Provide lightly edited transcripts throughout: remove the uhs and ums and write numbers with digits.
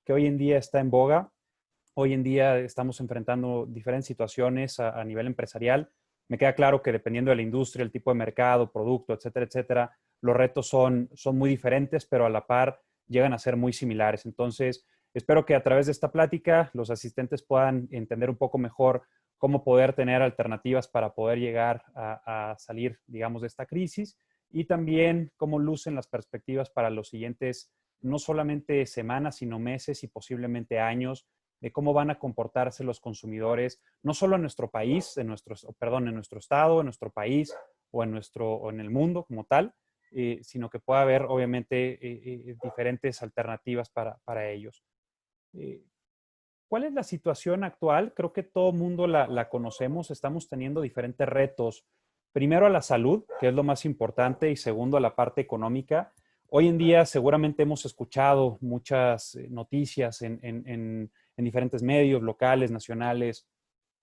que hoy en día está en boga. Hoy en día estamos enfrentando diferentes situaciones a nivel empresarial. Me queda claro que dependiendo de la industria, el tipo de mercado, producto, etcétera, los retos son muy diferentes, pero a la par llegan a ser muy similares. Entonces, espero que a través de esta plática los asistentes puedan entender un poco mejor cómo poder tener alternativas para poder llegar a salir, digamos, de esta crisis y también cómo lucen las perspectivas para los siguientes, no solamente semanas, sino meses y posiblemente años, de cómo van a comportarse los consumidores, no solo en nuestro país, en nuestro estado, en nuestro país o en el mundo como tal, sino que pueda haber obviamente diferentes alternativas para ellos. Eh, ¿Cuál es la situación actual? Creo que todo el mundo la conocemos, estamos teniendo diferentes retos. Primero a la salud, que es lo más importante, y segundo a la parte económica. Hoy en día seguramente hemos escuchado muchas noticias en diferentes medios locales, nacionales,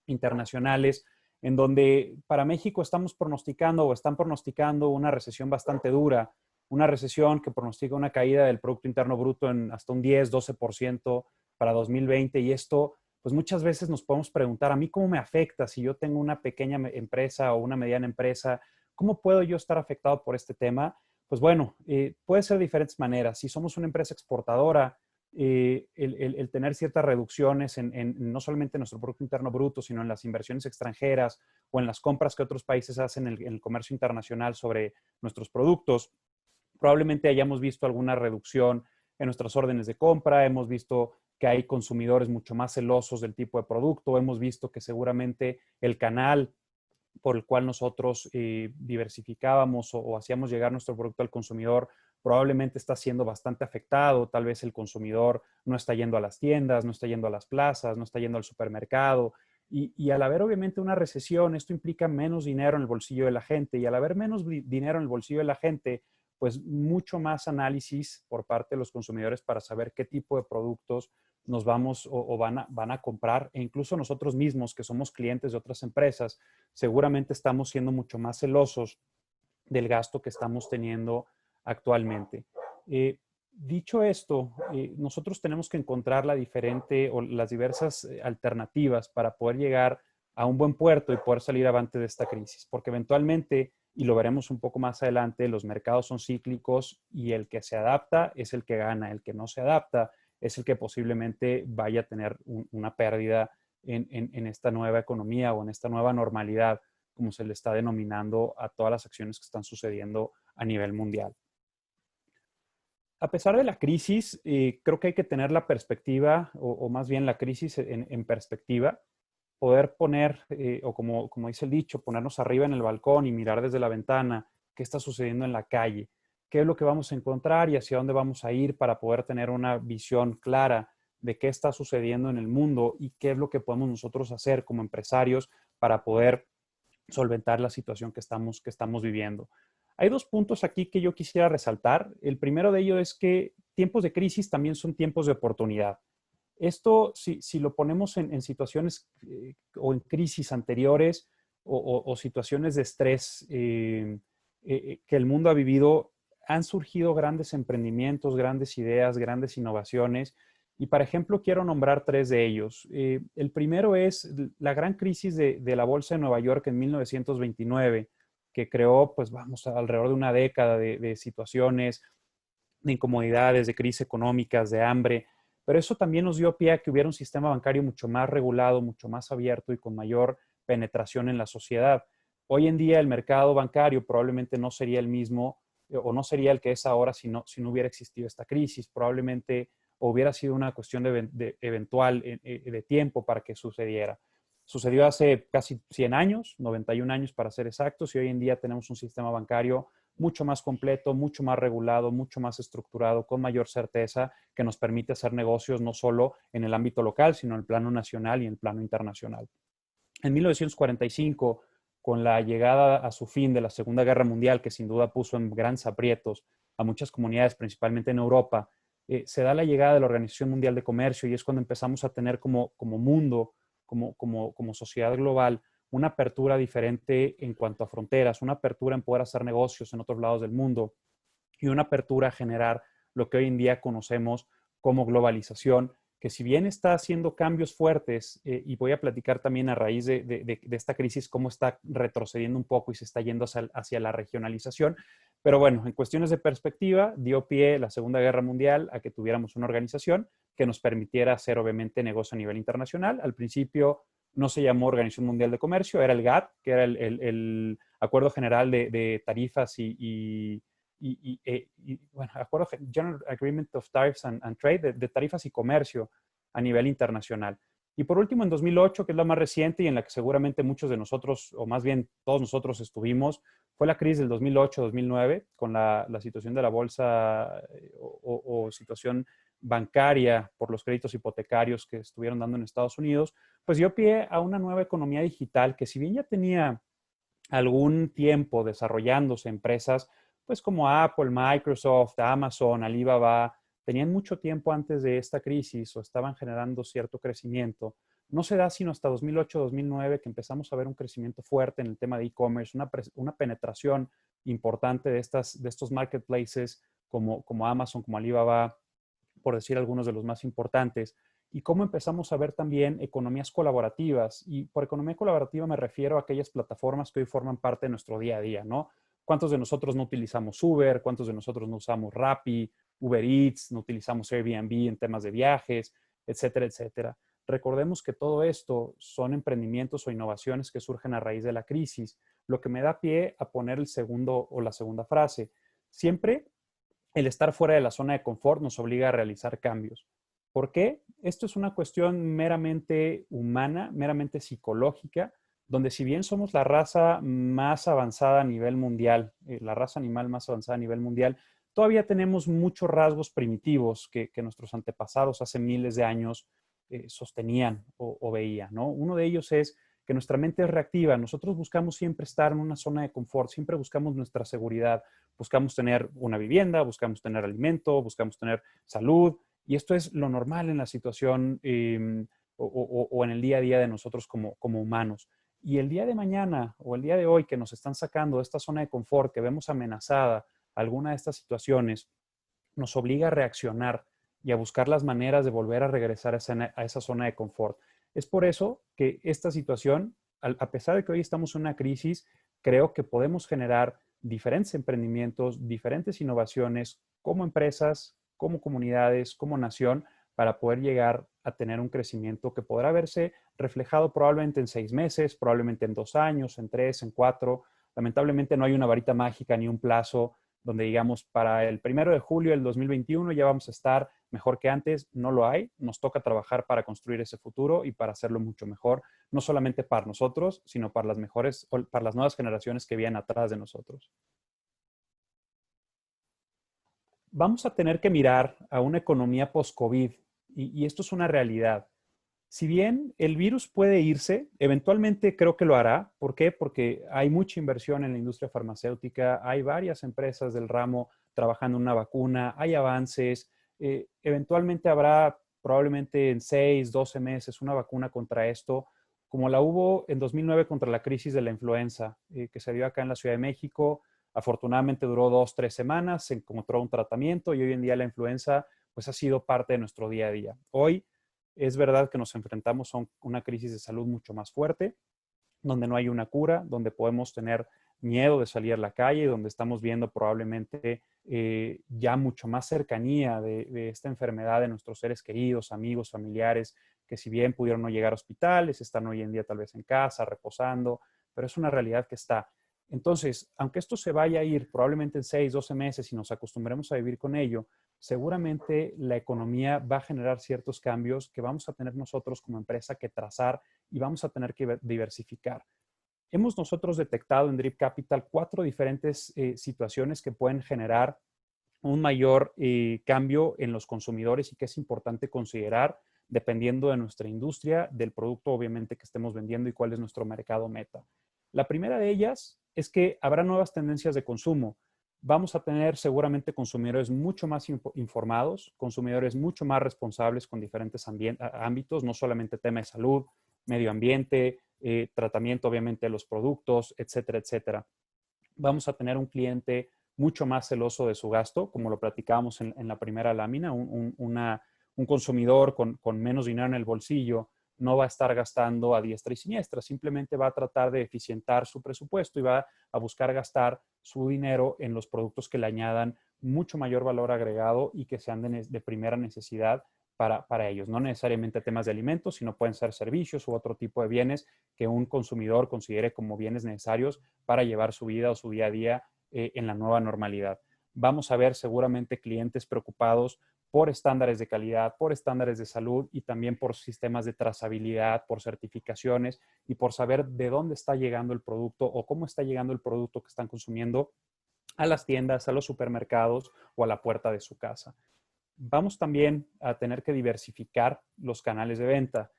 internacionales, en donde para México estamos pronosticando o están pronosticando una recesión bastante dura, una recesión que pronostica una caída del Producto Interno Bruto en hasta un 10-12% para 2020 y esto, pues muchas veces nos podemos preguntar, ¿a mí cómo me afecta si yo tengo una pequeña empresa o una mediana empresa? ¿Cómo puedo yo estar afectado por este tema? Pues bueno, puede ser de diferentes maneras. Si somos una empresa exportadora, el tener ciertas reducciones no solamente en nuestro Producto Interno Bruto, sino en las inversiones extranjeras o en las compras que otros países hacen en el comercio internacional sobre nuestros productos, probablemente hayamos visto alguna reducción en nuestras órdenes de compra, hemos visto que hay consumidores mucho más celosos del tipo de producto, hemos visto que seguramente el canal por el cual nosotros diversificábamos o hacíamos llegar nuestro producto al consumidor probablemente está siendo bastante afectado. Tal vez el consumidor no está yendo a las tiendas, no está yendo a las plazas, no está yendo al supermercado. Y al haber obviamente una recesión, esto implica menos dinero en el bolsillo de la gente. Y al haber menos dinero en el bolsillo de la gente, pues mucho más análisis por parte de los consumidores para saber qué tipo de productos nos vamos o van a comprar. E incluso nosotros mismos, que somos clientes de otras empresas, seguramente estamos siendo mucho más celosos del gasto que estamos teniendo actualmente. Dicho esto, nosotros tenemos que encontrar la diferente o las diversas alternativas para poder llegar a un buen puerto y poder salir avante de esta crisis, porque eventualmente, y lo veremos un poco más adelante, los mercados son cíclicos y el que se adapta es el que gana, el que no se adapta es el que posiblemente vaya a tener una pérdida en esta nueva economía o en esta nueva normalidad, como se le está denominando a todas las acciones que están sucediendo a nivel mundial. A pesar de la crisis, creo que hay que tener la perspectiva, o más bien la crisis en perspectiva, poder poner, o como dice el dicho, ponernos arriba en el balcón y mirar desde la ventana qué está sucediendo en la calle, qué es lo que vamos a encontrar y hacia dónde vamos a ir para poder tener una visión clara de qué está sucediendo en el mundo y qué es lo que podemos nosotros hacer como empresarios para poder solventar la situación que estamos viviendo. Hay dos puntos aquí que yo quisiera resaltar. El primero de ellos es que tiempos de crisis también son tiempos de oportunidad. Esto, si lo ponemos en situaciones o en crisis anteriores o situaciones de estrés que el mundo ha vivido, han surgido grandes emprendimientos, grandes ideas, grandes innovaciones. Y, por ejemplo, quiero nombrar tres de ellos. El primero es la gran crisis de la Bolsa de Nueva York en 1929, que creó, pues vamos, alrededor de una década de situaciones, de incomodidades, de crisis económicas, de hambre. Pero eso también nos dio pie a que hubiera un sistema bancario mucho más regulado, mucho más abierto y con mayor penetración en la sociedad. Hoy en día el mercado bancario probablemente no sería el mismo o no sería el que es ahora si no hubiera existido esta crisis. Probablemente hubiera sido una cuestión de eventual de tiempo para que sucediera. Sucedió hace casi 100 años, 91 años para ser exactos, y hoy en día tenemos un sistema bancario mucho más completo, mucho más regulado, mucho más estructurado, con mayor certeza, que nos permite hacer negocios no solo en el ámbito local, sino en el plano nacional y en el plano internacional. En 1945, con la llegada a su fin de la Segunda Guerra Mundial, que sin duda puso en grandes aprietos a muchas comunidades, principalmente en Europa, se da la llegada de la Organización Mundial de Comercio y es cuando empezamos a tener como mundo, como sociedad global, una apertura diferente en cuanto a fronteras, una apertura en poder hacer negocios en otros lados del mundo y una apertura a generar lo que hoy en día conocemos como globalización, que si bien está haciendo cambios fuertes, y voy a platicar también a raíz de esta crisis cómo está retrocediendo un poco y se está yendo hacia la regionalización, pero bueno, en cuestiones de perspectiva, dio pie la Segunda Guerra Mundial a que tuviéramos una organización que nos permitiera hacer obviamente negocio a nivel internacional. Al principio no se llamó Organización Mundial de Comercio, era el GATT, que era el Acuerdo General de Tarifas bueno, Acuerdo General Agreement of Tariffs and Trade, de tarifas y comercio a nivel internacional. Y por último, en 2008, que es la más reciente y en la que seguramente muchos de nosotros, o más bien todos nosotros estuvimos, fue la crisis del 2008-2009, con la situación de la bolsa o situación bancaria por los créditos hipotecarios que estuvieron dando en Estados Unidos, pues dio pie a una nueva economía digital que, si bien ya tenía algún tiempo desarrollándose empresas, pues como Apple, Microsoft, Amazon, Alibaba, tenían mucho tiempo antes de esta crisis o estaban generando cierto crecimiento. No se da sino hasta 2008-2009 que empezamos a ver un crecimiento fuerte en el tema de e-commerce, una penetración importante de estos marketplaces como Amazon, como Alibaba, por decir algunos de los más importantes, y cómo empezamos a ver también economías colaborativas. Y por economía colaborativa me refiero a aquellas plataformas que hoy forman parte de nuestro día a día, ¿no? ¿Cuántos de nosotros no utilizamos Uber? ¿Cuántos de nosotros no usamos Rappi, Uber Eats, no utilizamos Airbnb en temas de viajes, etcétera, etcétera? Recordemos que todo esto son emprendimientos o innovaciones que surgen a raíz de la crisis, lo que me da pie a poner el segundo o la segunda frase. Siempre el estar fuera de la zona de confort nos obliga a realizar cambios. ¿Por qué? Esto es una cuestión meramente humana, meramente psicológica, donde si bien somos la raza más avanzada a nivel mundial, la raza animal más avanzada a nivel mundial, todavía tenemos muchos rasgos primitivos que nuestros antepasados hace miles de años sostenían o veían, ¿no? Uno de ellos es que nuestra mente es reactiva. Nosotros buscamos siempre estar en una zona de confort, siempre buscamos nuestra seguridad, buscamos tener una vivienda, buscamos tener alimento, buscamos tener salud, y esto es lo normal en la situación o en el día a día de nosotros como humanos. Y el día de mañana o el día de hoy que nos están sacando de esta zona de confort, que vemos amenazada alguna de estas situaciones, nos obliga a reaccionar y a buscar las maneras de volver a regresar a esa zona de confort. Es por eso que esta situación, a pesar de que hoy estamos en una crisis, creo que podemos generar diferentes emprendimientos, diferentes innovaciones como empresas, como comunidades, como nación, para poder llegar a tener un crecimiento que podrá verse reflejado probablemente en 6 meses, probablemente en 2 años, en 3, en 4. Lamentablemente no hay una varita mágica ni un plazo donde digamos para el 1 de julio del 2021 ya vamos a estar mejor que antes. No lo hay. Nos toca trabajar para construir ese futuro y para hacerlo mucho mejor, no solamente para nosotros, sino para para las nuevas generaciones que vienen atrás de nosotros. Vamos a tener que mirar a una economía post-COVID y esto es una realidad. Si bien el virus puede irse, eventualmente creo que lo hará. ¿Por qué? Porque hay mucha inversión en la industria farmacéutica, hay varias empresas del ramo trabajando en una vacuna, hay avances. Eventualmente habrá probablemente en 6, 12 meses una vacuna contra esto, como la hubo en 2009 contra la crisis de la influenza, que se dio acá en la Ciudad de México. Afortunadamente duró 2, 3 semanas, se encontró un tratamiento y hoy en día la influenza pues ha sido parte de nuestro día a día. Hoy es verdad que nos enfrentamos a una crisis de salud mucho más fuerte, donde no hay una cura, donde podemos tener miedo de salir a la calle, donde estamos viendo probablemente ya mucho más cercanía de esta enfermedad de nuestros seres queridos, amigos, familiares, que si bien pudieron no llegar a hospitales, están hoy en día tal vez en casa, reposando, pero es una realidad que está. Entonces, aunque esto se vaya a ir probablemente en 6, 12 meses y nos acostumbremos a vivir con ello, seguramente la economía va a generar ciertos cambios que vamos a tener nosotros como empresa que trazar y vamos a tener que diversificar. Hemos nosotros detectado en Drip Capital 4 diferentes situaciones que pueden generar un mayor cambio en los consumidores y que es importante considerar dependiendo de nuestra industria, del producto obviamente que estemos vendiendo y cuál es nuestro mercado meta. La primera de ellas es que habrá nuevas tendencias de consumo. Vamos a tener seguramente consumidores mucho más informados, consumidores mucho más responsables con diferentes ámbitos, no solamente tema de salud, medio ambiente, tratamiento obviamente de los productos, etcétera, etcétera. Vamos a tener un cliente mucho más celoso de su gasto, como lo platicábamos en la primera lámina. Un consumidor con menos dinero en el bolsillo no va a estar gastando a diestra y siniestra, simplemente va a tratar de eficientar su presupuesto y va a buscar gastar su dinero en los productos que le añadan mucho mayor valor agregado y que sean de primera necesidad para ellos. No necesariamente temas de alimentos, sino pueden ser servicios u otro tipo de bienes que un consumidor considere como bienes necesarios para llevar su vida o su día a día en la nueva normalidad. Vamos a ver seguramente clientes preocupados por estándares de calidad, por estándares de salud y también por sistemas de trazabilidad, por certificaciones y por saber de dónde está llegando el producto o cómo está llegando el producto que están consumiendo a las tiendas, a los supermercados o a la puerta de su casa. Vamos también a tener que diversificar los canales de venta.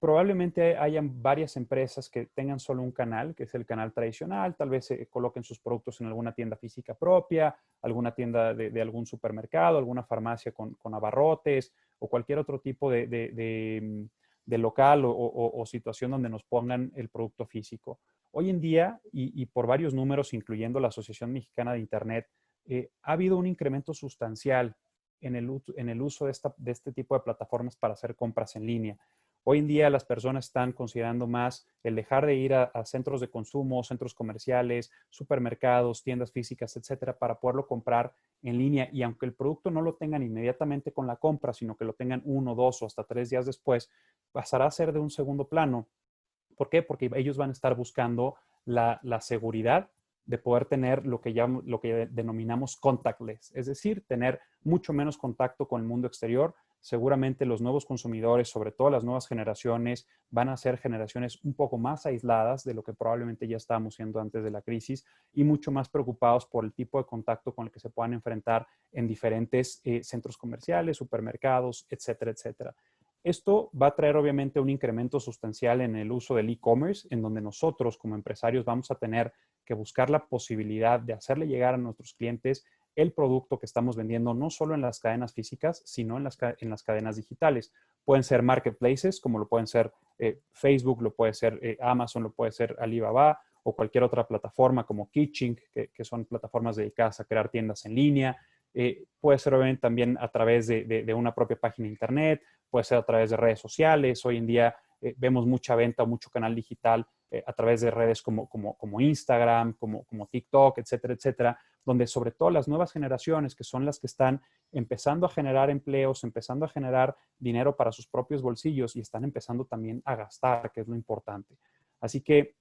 Probablemente hayan varias empresas que tengan solo un canal, que es el canal tradicional, tal vez se coloquen sus productos en alguna tienda física propia, alguna tienda de algún supermercado, alguna farmacia con abarrotes o cualquier otro tipo de local o situación donde nos pongan el producto físico. Hoy en día, y por varios números, incluyendo la Asociación Mexicana de Internet, ha habido un incremento sustancial en el uso de este tipo de plataformas para hacer compras en línea. Hoy en día las personas están considerando más el dejar de ir a centros de consumo, centros comerciales, supermercados, tiendas físicas, etcétera, para poderlo comprar en línea. Y aunque el producto no lo tengan inmediatamente con la compra, sino que lo tengan 1, 2 o hasta 3 días después, pasará a ser de un segundo plano. ¿Por qué? Porque ellos van a estar buscando la seguridad de poder tener lo que denominamos contactless, es decir, tener mucho menos contacto con el mundo exterior. Seguramente los nuevos consumidores, sobre todo las nuevas generaciones, van a ser generaciones un poco más aisladas de lo que probablemente ya estábamos siendo antes de la crisis y mucho más preocupados por el tipo de contacto con el que se puedan enfrentar en diferentes centros comerciales, supermercados, etcétera, etcétera. Esto va a traer obviamente un incremento sustancial en el uso del e-commerce, en donde nosotros como empresarios vamos a tener que buscar la posibilidad de hacerle llegar a nuestros clientes el producto que estamos vendiendo, no solo en las cadenas físicas, sino en las cadenas digitales. Pueden ser marketplaces, como lo pueden ser Facebook, lo puede ser Amazon, lo puede ser Alibaba o cualquier otra plataforma como Kitching, que son plataformas dedicadas a crear tiendas en línea. Puede ser obviamente también a través de una propia página de internet, puede ser a través de redes sociales. Hoy en día vemos mucha venta, mucho canal digital a través de redes como Instagram, como TikTok, etcétera, etcétera, donde sobre todo las nuevas generaciones, que son las que están empezando a generar empleos, empezando a generar dinero para sus propios bolsillos y están empezando también a gastar, que es lo importante. Así que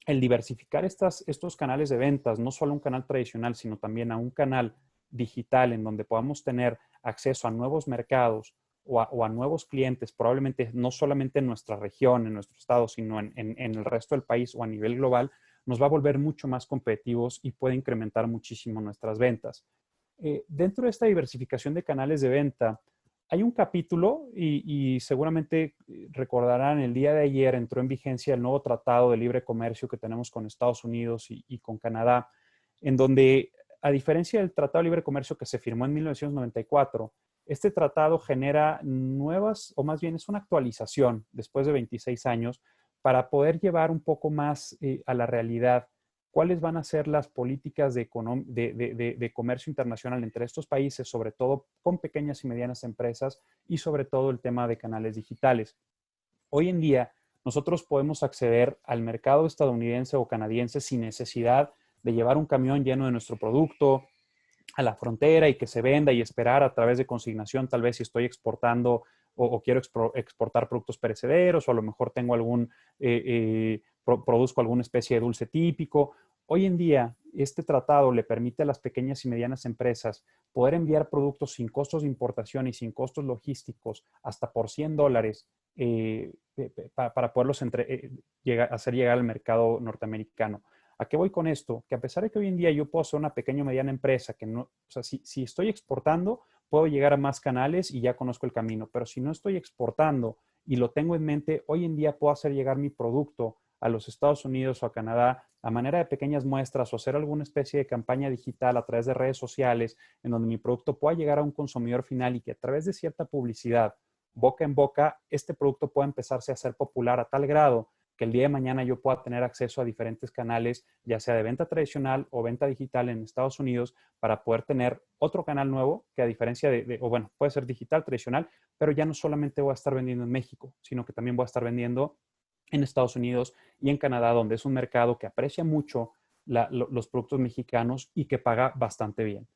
el diversificar estos canales de ventas, no solo un canal tradicional, sino también a un canal digital en donde podamos tener acceso a nuevos mercados o a nuevos clientes, probablemente no solamente en nuestra región, en nuestro estado, sino en el resto del país o a nivel global, nos va a volver mucho más competitivos y puede incrementar muchísimo nuestras ventas. Dentro de esta diversificación de canales de venta, hay un capítulo y seguramente recordarán, el día de ayer entró en vigencia el nuevo tratado de libre comercio que tenemos con Estados Unidos y con Canadá, en donde, a diferencia del Tratado de Libre Comercio que se firmó en 1994, este tratado genera nuevas, o más bien es una actualización después de 26 años, para poder llevar un poco más a la realidad cuáles van a ser las políticas de comercio internacional entre estos países, sobre todo con pequeñas y medianas empresas y sobre todo el tema de canales digitales. Hoy en día, nosotros podemos acceder al mercado estadounidense o canadiense sin necesidad de llevar un camión lleno de nuestro producto a la frontera y que se venda y esperar a través de consignación, tal vez si estoy exportando o quiero exportar productos perecederos o a lo mejor tengo produzco alguna especie de dulce típico. Hoy en día, este tratado le permite a las pequeñas y medianas empresas poder enviar productos sin costos de importación y sin costos logísticos hasta por $100 para poderlos hacer llegar al mercado norteamericano. ¿A qué voy con esto? Que a pesar de que hoy en día yo puedo ser una pequeña o mediana empresa, que no, o sea, si estoy exportando, puedo llegar a más canales y ya conozco el camino, pero si no estoy exportando y lo tengo en mente, hoy en día puedo hacer llegar mi producto a los Estados Unidos o a Canadá a manera de pequeñas muestras o hacer alguna especie de campaña digital a través de redes sociales en donde mi producto pueda llegar a un consumidor final y que a través de cierta publicidad, boca en boca, este producto pueda empezarse a hacer popular a tal grado que el día de mañana yo pueda tener acceso a diferentes canales, ya sea de venta tradicional o venta digital en Estados Unidos, para poder tener otro canal nuevo que a diferencia o bueno, puede ser digital, tradicional, pero ya no solamente voy a estar vendiendo en México, sino que también voy a estar vendiendo en Estados Unidos y en Canadá, donde es un mercado que aprecia mucho los productos mexicanos y que paga bastante bien.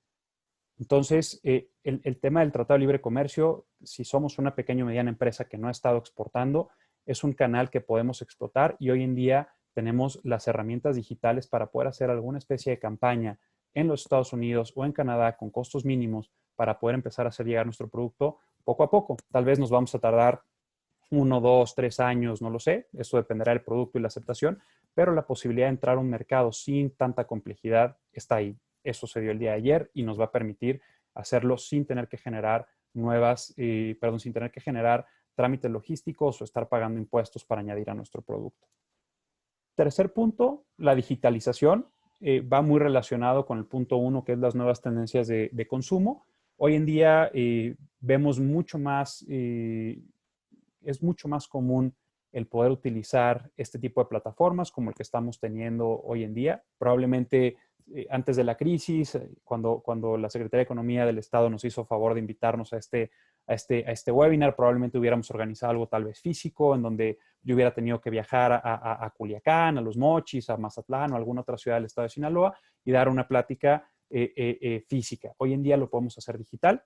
Entonces, el tema del Tratado de Libre Comercio, si somos una pequeña o mediana empresa que no ha estado exportando, es un canal que podemos explotar y hoy en día tenemos las herramientas digitales para poder hacer alguna especie de campaña en los Estados Unidos o en Canadá con costos mínimos para poder empezar a hacer llegar nuestro producto poco a poco. Tal vez nos vamos a tardar 1, 2, 3 años, no lo sé, eso dependerá del producto y la aceptación, pero la posibilidad de entrar a un mercado sin tanta complejidad está ahí. Eso se dio el día de ayer y nos va a permitir hacerlo sin tener que generar sin tener que generar trámites logísticos o estar pagando impuestos para añadir a nuestro producto. Tercer punto, la digitalización. Va muy relacionado con el punto 1, que es las nuevas tendencias de consumo. Hoy en día vemos mucho más es mucho más común el poder utilizar este tipo de plataformas como el que estamos teniendo hoy en día. Probablemente antes de la crisis, cuando la Secretaría de Economía del Estado nos hizo favor de invitarnos a este webinar, probablemente hubiéramos organizado algo tal vez físico, en donde yo hubiera tenido que viajar a Culiacán, a Los Mochis, a Mazatlán o a alguna otra ciudad del estado de Sinaloa y dar una plática física. Hoy en día lo podemos hacer digital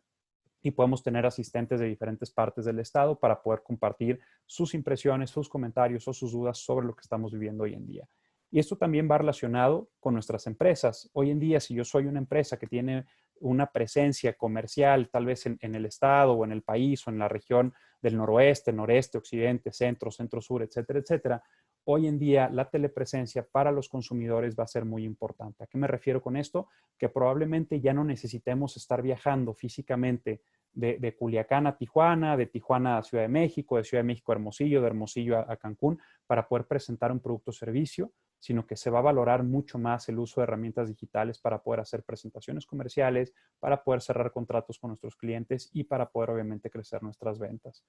y podemos tener asistentes de diferentes partes del estado para poder compartir sus impresiones, sus comentarios o sus dudas sobre lo que estamos viviendo hoy en día. Y esto también va relacionado con nuestras empresas. Hoy en día, si yo soy una empresa que tiene una presencia comercial, tal vez en el estado o en el país o en la región del noroeste, noreste, occidente, centro, centro-sur, etcétera, etcétera, hoy en día la telepresencia para los consumidores va a ser muy importante. ¿A qué me refiero con esto? Que probablemente ya no necesitemos estar viajando físicamente de Culiacán a Tijuana, de Tijuana a Ciudad de México, de Ciudad de México a Hermosillo, de Hermosillo a Cancún, para poder presentar un producto o servicio, sino que se va a valorar mucho más el uso de herramientas digitales para poder hacer presentaciones comerciales, para poder cerrar contratos con nuestros clientes y para poder obviamente crecer nuestras ventas.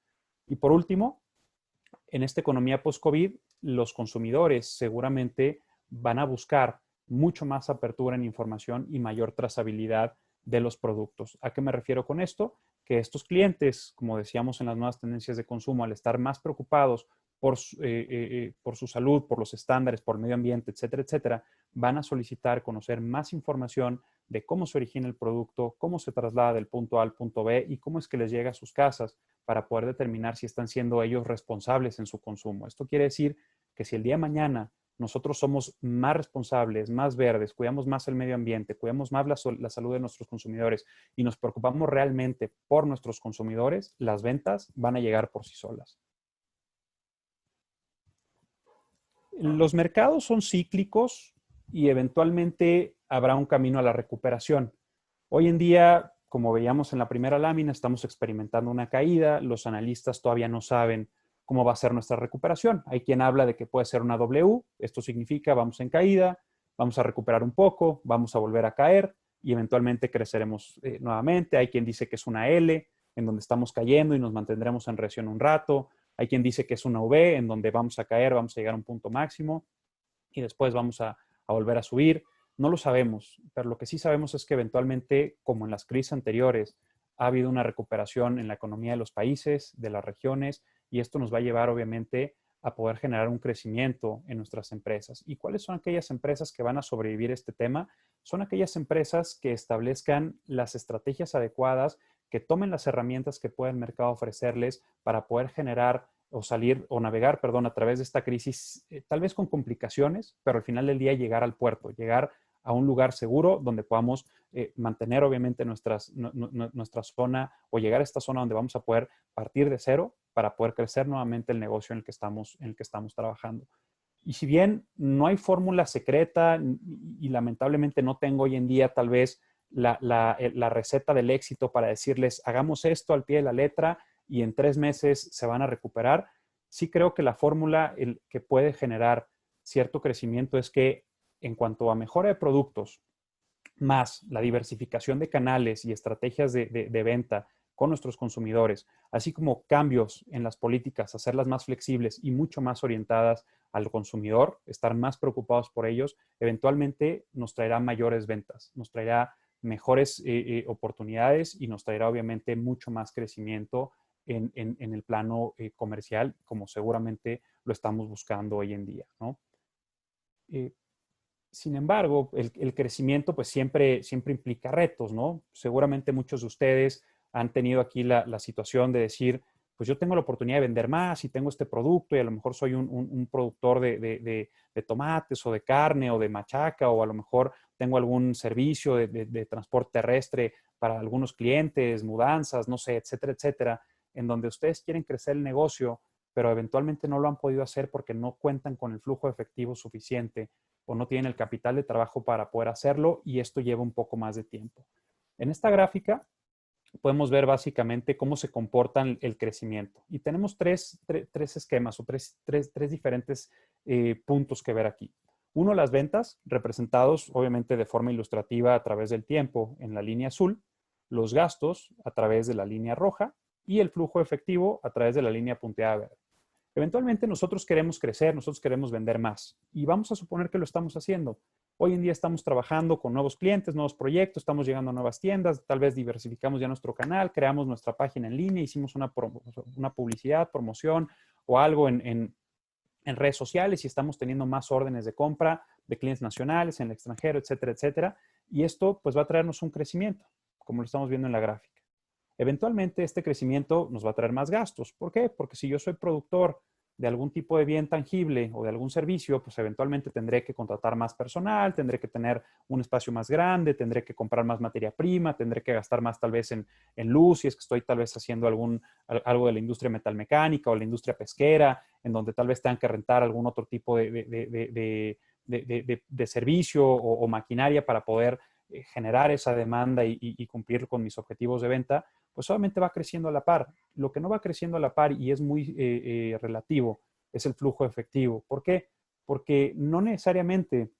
Y por último, en esta economía post-COVID, los consumidores seguramente van a buscar mucho más apertura en información y mayor trazabilidad de los productos. ¿A qué me refiero con esto? Que estos clientes, como decíamos en las nuevas tendencias de consumo, al estar más preocupados por su salud, por los estándares, por el medio ambiente, etcétera, etcétera, van a solicitar conocer más información de cómo se origina el producto, cómo se traslada del punto A al punto B y cómo es que les llega a sus casas para poder determinar si están siendo ellos responsables en su consumo. Esto quiere decir que si el día de mañana nosotros somos más responsables, más verdes, cuidamos más el medio ambiente, cuidamos más la salud de nuestros consumidores y nos preocupamos realmente por nuestros consumidores, las ventas van a llegar por sí solas. Los mercados son cíclicos y eventualmente habrá un camino a la recuperación. Hoy en día, como veíamos en la primera lámina, estamos experimentando una caída. Los analistas todavía no saben cómo va a ser nuestra recuperación. Hay quien habla de que puede ser una W. Esto significa vamos en caída, vamos a recuperar un poco, vamos a volver a caer y eventualmente creceremos nuevamente. Hay quien dice que es una L, en donde estamos cayendo y nos mantendremos en recesión un rato. Hay quien dice que es una V, en donde vamos a caer, vamos a llegar a un punto máximo y después vamos a volver a subir. No lo sabemos, pero lo que sí sabemos es que eventualmente, como en las crisis anteriores, ha habido una recuperación en la economía de los países, de las regiones, y esto nos va a llevar obviamente a poder generar un crecimiento en nuestras empresas. ¿Y cuáles son aquellas empresas que van a sobrevivir a este tema? Son aquellas empresas que establezcan las estrategias adecuadas, que tomen las herramientas que puede el mercado ofrecerles para poder generar o salir o navegar, perdón, a través de esta crisis, tal vez con complicaciones, pero al final del día llegar al puerto, llegar a un lugar seguro donde podamos mantener obviamente nuestra zona o llegar a esta zona donde vamos a poder partir de cero para poder crecer nuevamente el negocio en el que estamos trabajando. Y si bien no hay fórmula secreta y lamentablemente no tengo hoy en día tal vez la receta del éxito para decirles hagamos esto al pie de la letra y en 3 meses se van a recuperar, sí creo que la fórmula que puede generar cierto crecimiento es que en cuanto a mejora de productos, más la diversificación de canales y estrategias de venta con nuestros consumidores, así como cambios en las políticas, hacerlas más flexibles y mucho más orientadas al consumidor, estar más preocupados por ellos, eventualmente nos traerá mayores ventas, nos traerá mejores oportunidades y nos traerá obviamente mucho más crecimiento en el plano comercial, como seguramente lo estamos buscando hoy en día, ¿no? Eh, Sin embargo, el crecimiento pues siempre implica retos, ¿no? Seguramente muchos de ustedes han tenido aquí la situación de decir, pues yo tengo la oportunidad de vender más y tengo este producto y a lo mejor soy un productor de tomates o de carne o de machaca o a lo mejor tengo algún servicio de transporte terrestre para algunos clientes, mudanzas, no sé, etcétera, etcétera, en donde ustedes quieren crecer el negocio, pero eventualmente no lo han podido hacer porque no cuentan con el flujo efectivo suficiente o no tienen el capital de trabajo para poder hacerlo y esto lleva un poco más de tiempo. En esta gráfica podemos ver básicamente cómo se comporta el crecimiento y tenemos tres esquemas o tres diferentes puntos que ver aquí. Uno, las ventas, representados obviamente de forma ilustrativa a través del tiempo en la línea azul, los gastos a través de la línea roja y el flujo efectivo a través de la línea punteada verde. Eventualmente nosotros queremos crecer, nosotros queremos vender más y vamos a suponer que lo estamos haciendo. Hoy en día estamos trabajando con nuevos clientes, nuevos proyectos, estamos llegando a nuevas tiendas, tal vez diversificamos ya nuestro canal, creamos nuestra página en línea, hicimos una publicidad, promoción o algo en redes sociales y estamos teniendo más órdenes de compra de clientes nacionales, en el extranjero, etcétera, etcétera. Y esto pues va a traernos un crecimiento, como lo estamos viendo en la gráfica. Eventualmente este crecimiento nos va a traer más gastos. ¿Por qué? Porque si yo soy productor de algún tipo de bien tangible o de algún servicio, pues eventualmente tendré que contratar más personal, tendré que tener un espacio más grande, tendré que comprar más materia prima, tendré que gastar más tal vez en luz, si es que estoy tal vez haciendo algo de la industria metalmecánica o la industria pesquera, en donde tal vez tengan que rentar algún otro tipo de servicio o maquinaria para poder generar esa demanda y cumplir con mis objetivos de venta, pues solamente va creciendo a la par. Lo que no va creciendo a la par y es muy relativo es el flujo efectivo. ¿Por qué? Porque no necesariamente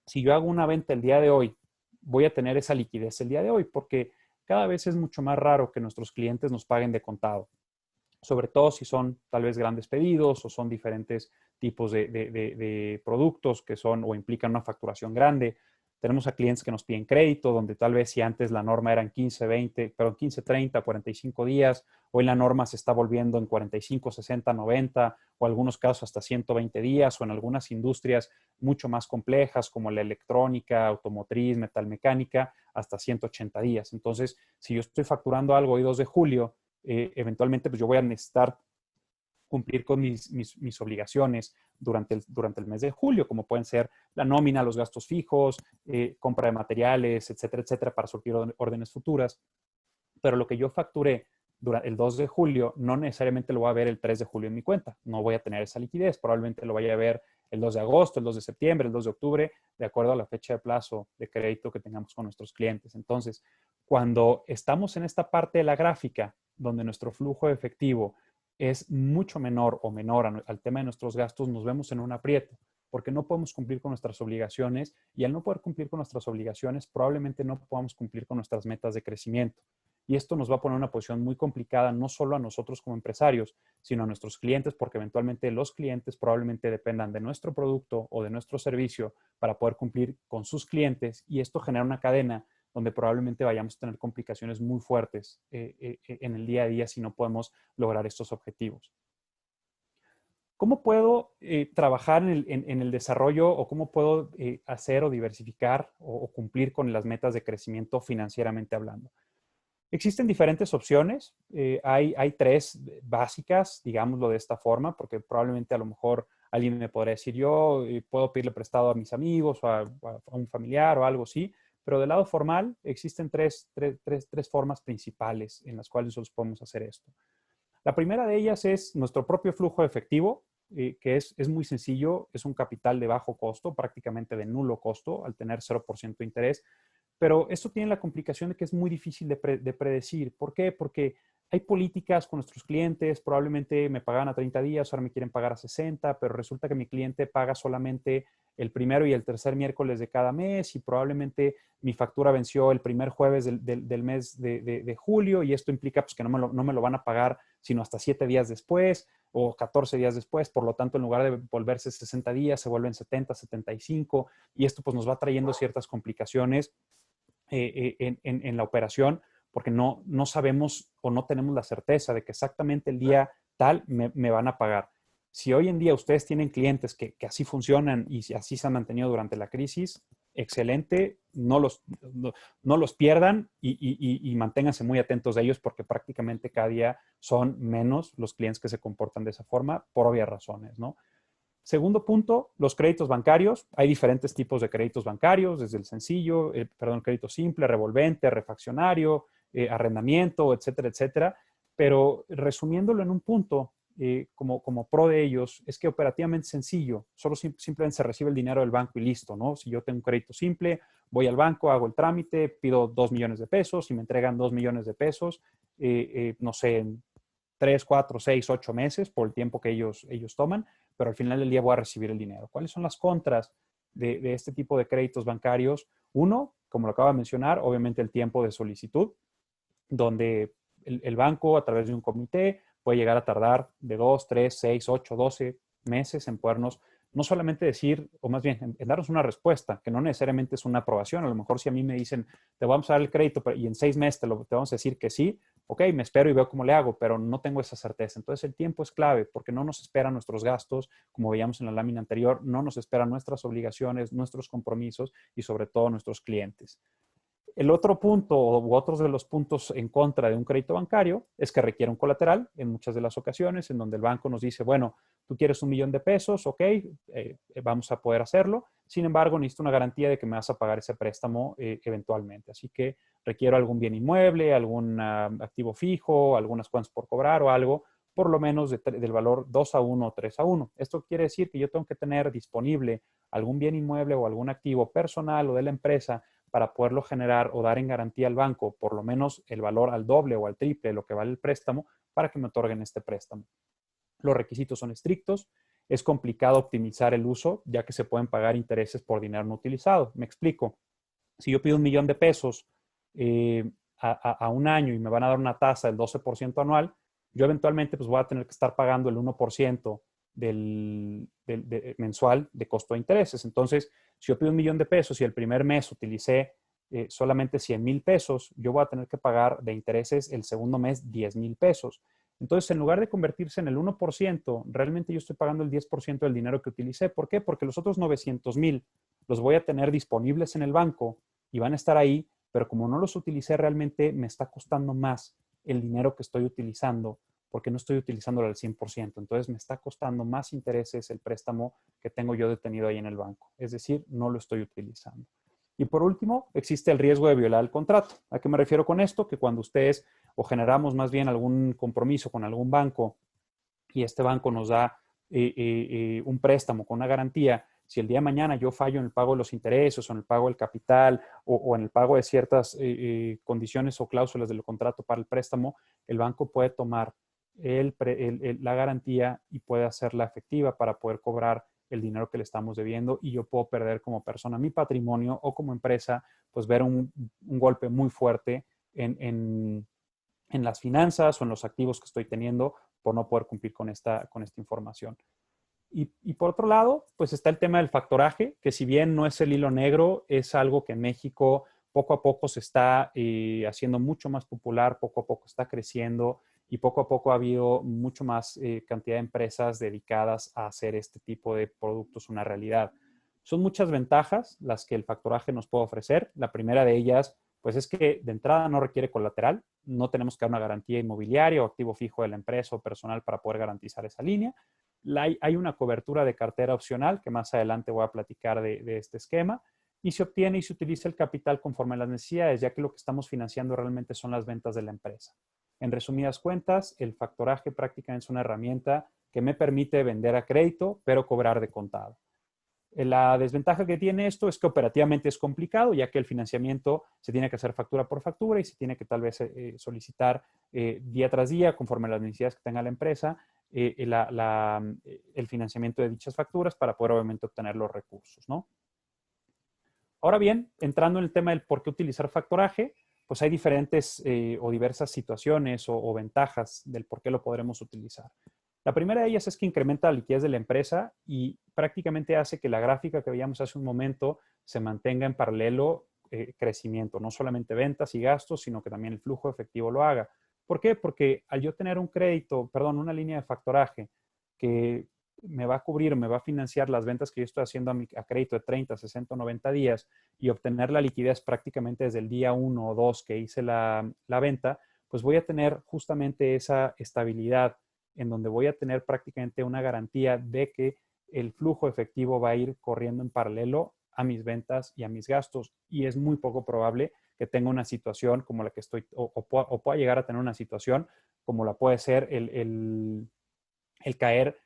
si yo hago una venta el día de hoy, voy a tener esa liquidez el día de hoy, porque cada vez es mucho más raro que nuestros clientes nos paguen de contado, sobre todo si son tal vez grandes pedidos o son diferentes tipos de productos que son o implican una facturación grande. Tenemos a clientes que nos piden crédito, donde tal vez si antes la norma eran 15, 20, perdón, 15, 30, 45 días, hoy la norma se está volviendo en 45, 60, 90 o algunos casos hasta 120 días o en algunas industrias mucho más complejas como la electrónica, automotriz, metalmecánica, hasta 180 días. Entonces, si yo estoy facturando algo hoy 2 de julio, eventualmente pues yo voy a necesitar cumplir con mis obligaciones durante el mes de julio, como pueden ser la nómina, los gastos fijos, compra de materiales, etcétera, etcétera, para surtir órdenes futuras. Pero lo que yo facturé durante el 2 de julio no necesariamente lo voy a ver el 3 de julio en mi cuenta. No voy a tener esa liquidez. Probablemente lo vaya a ver el 2 de agosto, el 2 de septiembre, el 2 de octubre, de acuerdo a la fecha de plazo de crédito que tengamos con nuestros clientes. Entonces, cuando estamos en esta parte de la gráfica, donde nuestro flujo efectivo es mucho menor o menor al tema de nuestros gastos, nos vemos en un aprieto, porque no podemos cumplir con nuestras obligaciones y al no poder cumplir con nuestras obligaciones, probablemente no podamos cumplir con nuestras metas de crecimiento. Y esto nos va a poner en una posición muy complicada, no solo a nosotros como empresarios, sino a nuestros clientes, porque eventualmente los clientes probablemente dependan de nuestro producto o de nuestro servicio para poder cumplir con sus clientes y esto genera una cadena donde probablemente vayamos a tener complicaciones muy fuertes en el día a día si no podemos lograr estos objetivos. ¿Cómo puedo trabajar en el desarrollo o cómo puedo hacer o diversificar o cumplir con las metas de crecimiento financieramente hablando? Existen diferentes opciones. Hay tres básicas, digámoslo de esta forma, porque probablemente a lo mejor alguien me podría decir, yo puedo pedirle prestado a mis amigos o a un familiar o algo así, pero del lado formal existen tres formas principales en las cuales nosotros podemos hacer esto. La primera de ellas es nuestro propio flujo de efectivo, que es muy sencillo, es un capital de bajo costo, prácticamente de nulo costo, al tener 0% de interés, pero esto tiene la complicación de que es muy difícil de predecir. ¿Por qué? Porque hay políticas con nuestros clientes, probablemente me pagaban a 30 días, ahora me quieren pagar a 60, pero resulta que mi cliente paga solamente el primero y el tercer miércoles de cada mes y probablemente mi factura venció el primer jueves del mes de julio y esto implica pues, que no me lo van a pagar sino hasta 7 días después o 14 días después. Por lo tanto, en lugar de volverse 60 días, se vuelven 70, 75 y esto pues, nos va trayendo ciertas complicaciones en la operación porque no sabemos o no tenemos la certeza de que exactamente el día tal me van a pagar. Si hoy en día ustedes tienen clientes que así funcionan y así se han mantenido durante la crisis, excelente, no los pierdan y manténganse muy atentos de ellos porque prácticamente cada día son menos los clientes que se comportan de esa forma por obvias razones, ¿no? Segundo punto, los créditos bancarios. Hay diferentes tipos de créditos bancarios, desde el sencillo, crédito simple, revolvente, refaccionario, arrendamiento, etcétera, etcétera. Pero resumiéndolo en un punto, como pro de ellos, es que operativamente sencillo, solo simplemente se recibe el dinero del banco y listo, ¿no? Si yo tengo un crédito simple, voy al banco, hago el trámite, pido 2 millones de pesos y me entregan 2 millones de pesos, no sé, en 3, 4, 6, 8 meses por el tiempo que ellos toman, pero al final del día voy a recibir el dinero. ¿Cuáles son las contras de este tipo de créditos bancarios? Uno, como lo acabo de mencionar, obviamente el tiempo de solicitud, donde el banco a través de un comité puede llegar a tardar de 2, 3, 6, 8, 12 meses en podernos no solamente decir, o más bien en darnos una respuesta, que no necesariamente es una aprobación. A lo mejor si a mí me dicen, te vamos a dar el crédito y en 6 meses te vamos a decir que sí, ok, me espero y veo cómo le hago, pero no tengo esa certeza. Entonces el tiempo es clave porque no nos esperan nuestros gastos, como veíamos en la lámina anterior, no nos esperan nuestras obligaciones, nuestros compromisos y sobre todo nuestros clientes. El otro punto u otros de los puntos en contra de un crédito bancario es que requiere un colateral en muchas de las ocasiones en donde el banco nos dice, bueno, tú quieres 1 millón de pesos, ok, vamos a poder hacerlo. Sin embargo, necesito una garantía de que me vas a pagar ese préstamo eventualmente. Así que requiero algún bien inmueble, algún activo fijo, algunas cuentas por cobrar o algo, por lo menos del valor 2-1 o 3-1. Esto quiere decir que yo tengo que tener disponible algún bien inmueble o algún activo personal o de la empresa para poderlo generar o dar en garantía al banco por lo menos el valor al doble o al triple de lo que vale el préstamo para que me otorguen este préstamo. Los requisitos son estrictos, es complicado optimizar el uso ya que se pueden pagar intereses por dinero no utilizado. Me explico. Si yo pido 1 millón de pesos a un año y me van a dar una tasa del 12% anual, yo eventualmente pues voy a tener que estar pagando el 1% mensual de costo de intereses. Entonces, si yo pido 1 millón de pesos y el primer mes utilicé solamente 100,000 pesos, yo voy a tener que pagar de intereses el segundo mes 10,000 pesos. Entonces, en lugar de convertirse en el 1%, realmente yo estoy pagando el 10% del dinero que utilicé. ¿Por qué? Porque los otros 900,000 los voy a tener disponibles en el banco y van a estar ahí, pero como no los utilicé realmente, me está costando más el dinero que estoy utilizando porque no estoy utilizándolo al 100%. Entonces me está costando más intereses el préstamo que tengo yo detenido ahí en el banco. Es decir, no lo estoy utilizando. Y por último, existe el riesgo de violar el contrato. ¿A qué me refiero con esto? Que cuando ustedes o generamos más bien algún compromiso con algún banco y este banco nos da un préstamo con una garantía, si el día de mañana yo fallo en el pago de los intereses o en el pago del capital o en el pago de ciertas condiciones o cláusulas del contrato para el préstamo, el banco puede tomar la garantía y puede hacerla efectiva para poder cobrar el dinero que le estamos debiendo y yo puedo perder como persona mi patrimonio o como empresa, pues ver un golpe muy fuerte en las finanzas o en los activos que estoy teniendo por no poder cumplir con esta información. Y por otro lado, pues está el tema del factoraje, que si bien no es el hilo negro, es algo que en México poco a poco se está haciendo mucho más popular, poco a poco está creciendo y poco a poco ha habido mucho más cantidad de empresas dedicadas a hacer este tipo de productos una realidad. Son muchas ventajas las que el factoraje nos puede ofrecer. La primera de ellas, pues es que de entrada no requiere colateral, no tenemos que dar una garantía inmobiliaria o activo fijo de la empresa o personal para poder garantizar esa línea. Hay una cobertura de cartera opcional, que más adelante voy a platicar de este esquema, y se obtiene y se utiliza el capital conforme a las necesidades, ya que lo que estamos financiando realmente son las ventas de la empresa. En resumidas cuentas, el factoraje prácticamente es una herramienta que me permite vender a crédito, pero cobrar de contado. La desventaja que tiene esto es que operativamente es complicado, ya que el financiamiento se tiene que hacer factura por factura y se tiene que tal vez solicitar día tras día, conforme a las necesidades que tenga la empresa, el financiamiento de dichas facturas para poder obviamente obtener los recursos, ¿no? Ahora bien, entrando en el tema del por qué utilizar factoraje, pues hay diferentes o diversas situaciones o ventajas del por qué lo podremos utilizar. La primera de ellas es que incrementa la liquidez de la empresa y prácticamente hace que la gráfica que veíamos hace un momento se mantenga en paralelo crecimiento, no solamente ventas y gastos, sino que también el flujo efectivo lo haga. ¿Por qué? Porque al yo tener un crédito, perdón, una línea de factoraje que me va a cubrir, me va a financiar las ventas que yo estoy haciendo a crédito de 30, 60, 90 días y obtener la liquidez prácticamente desde el día 1 o 2 que hice la venta, pues voy a tener justamente esa estabilidad en donde voy a tener prácticamente una garantía de que el flujo efectivo va a ir corriendo en paralelo a mis ventas y a mis gastos. Y es muy poco probable que tenga una situación como la que estoy, o pueda llegar a tener una situación como la puede ser el caer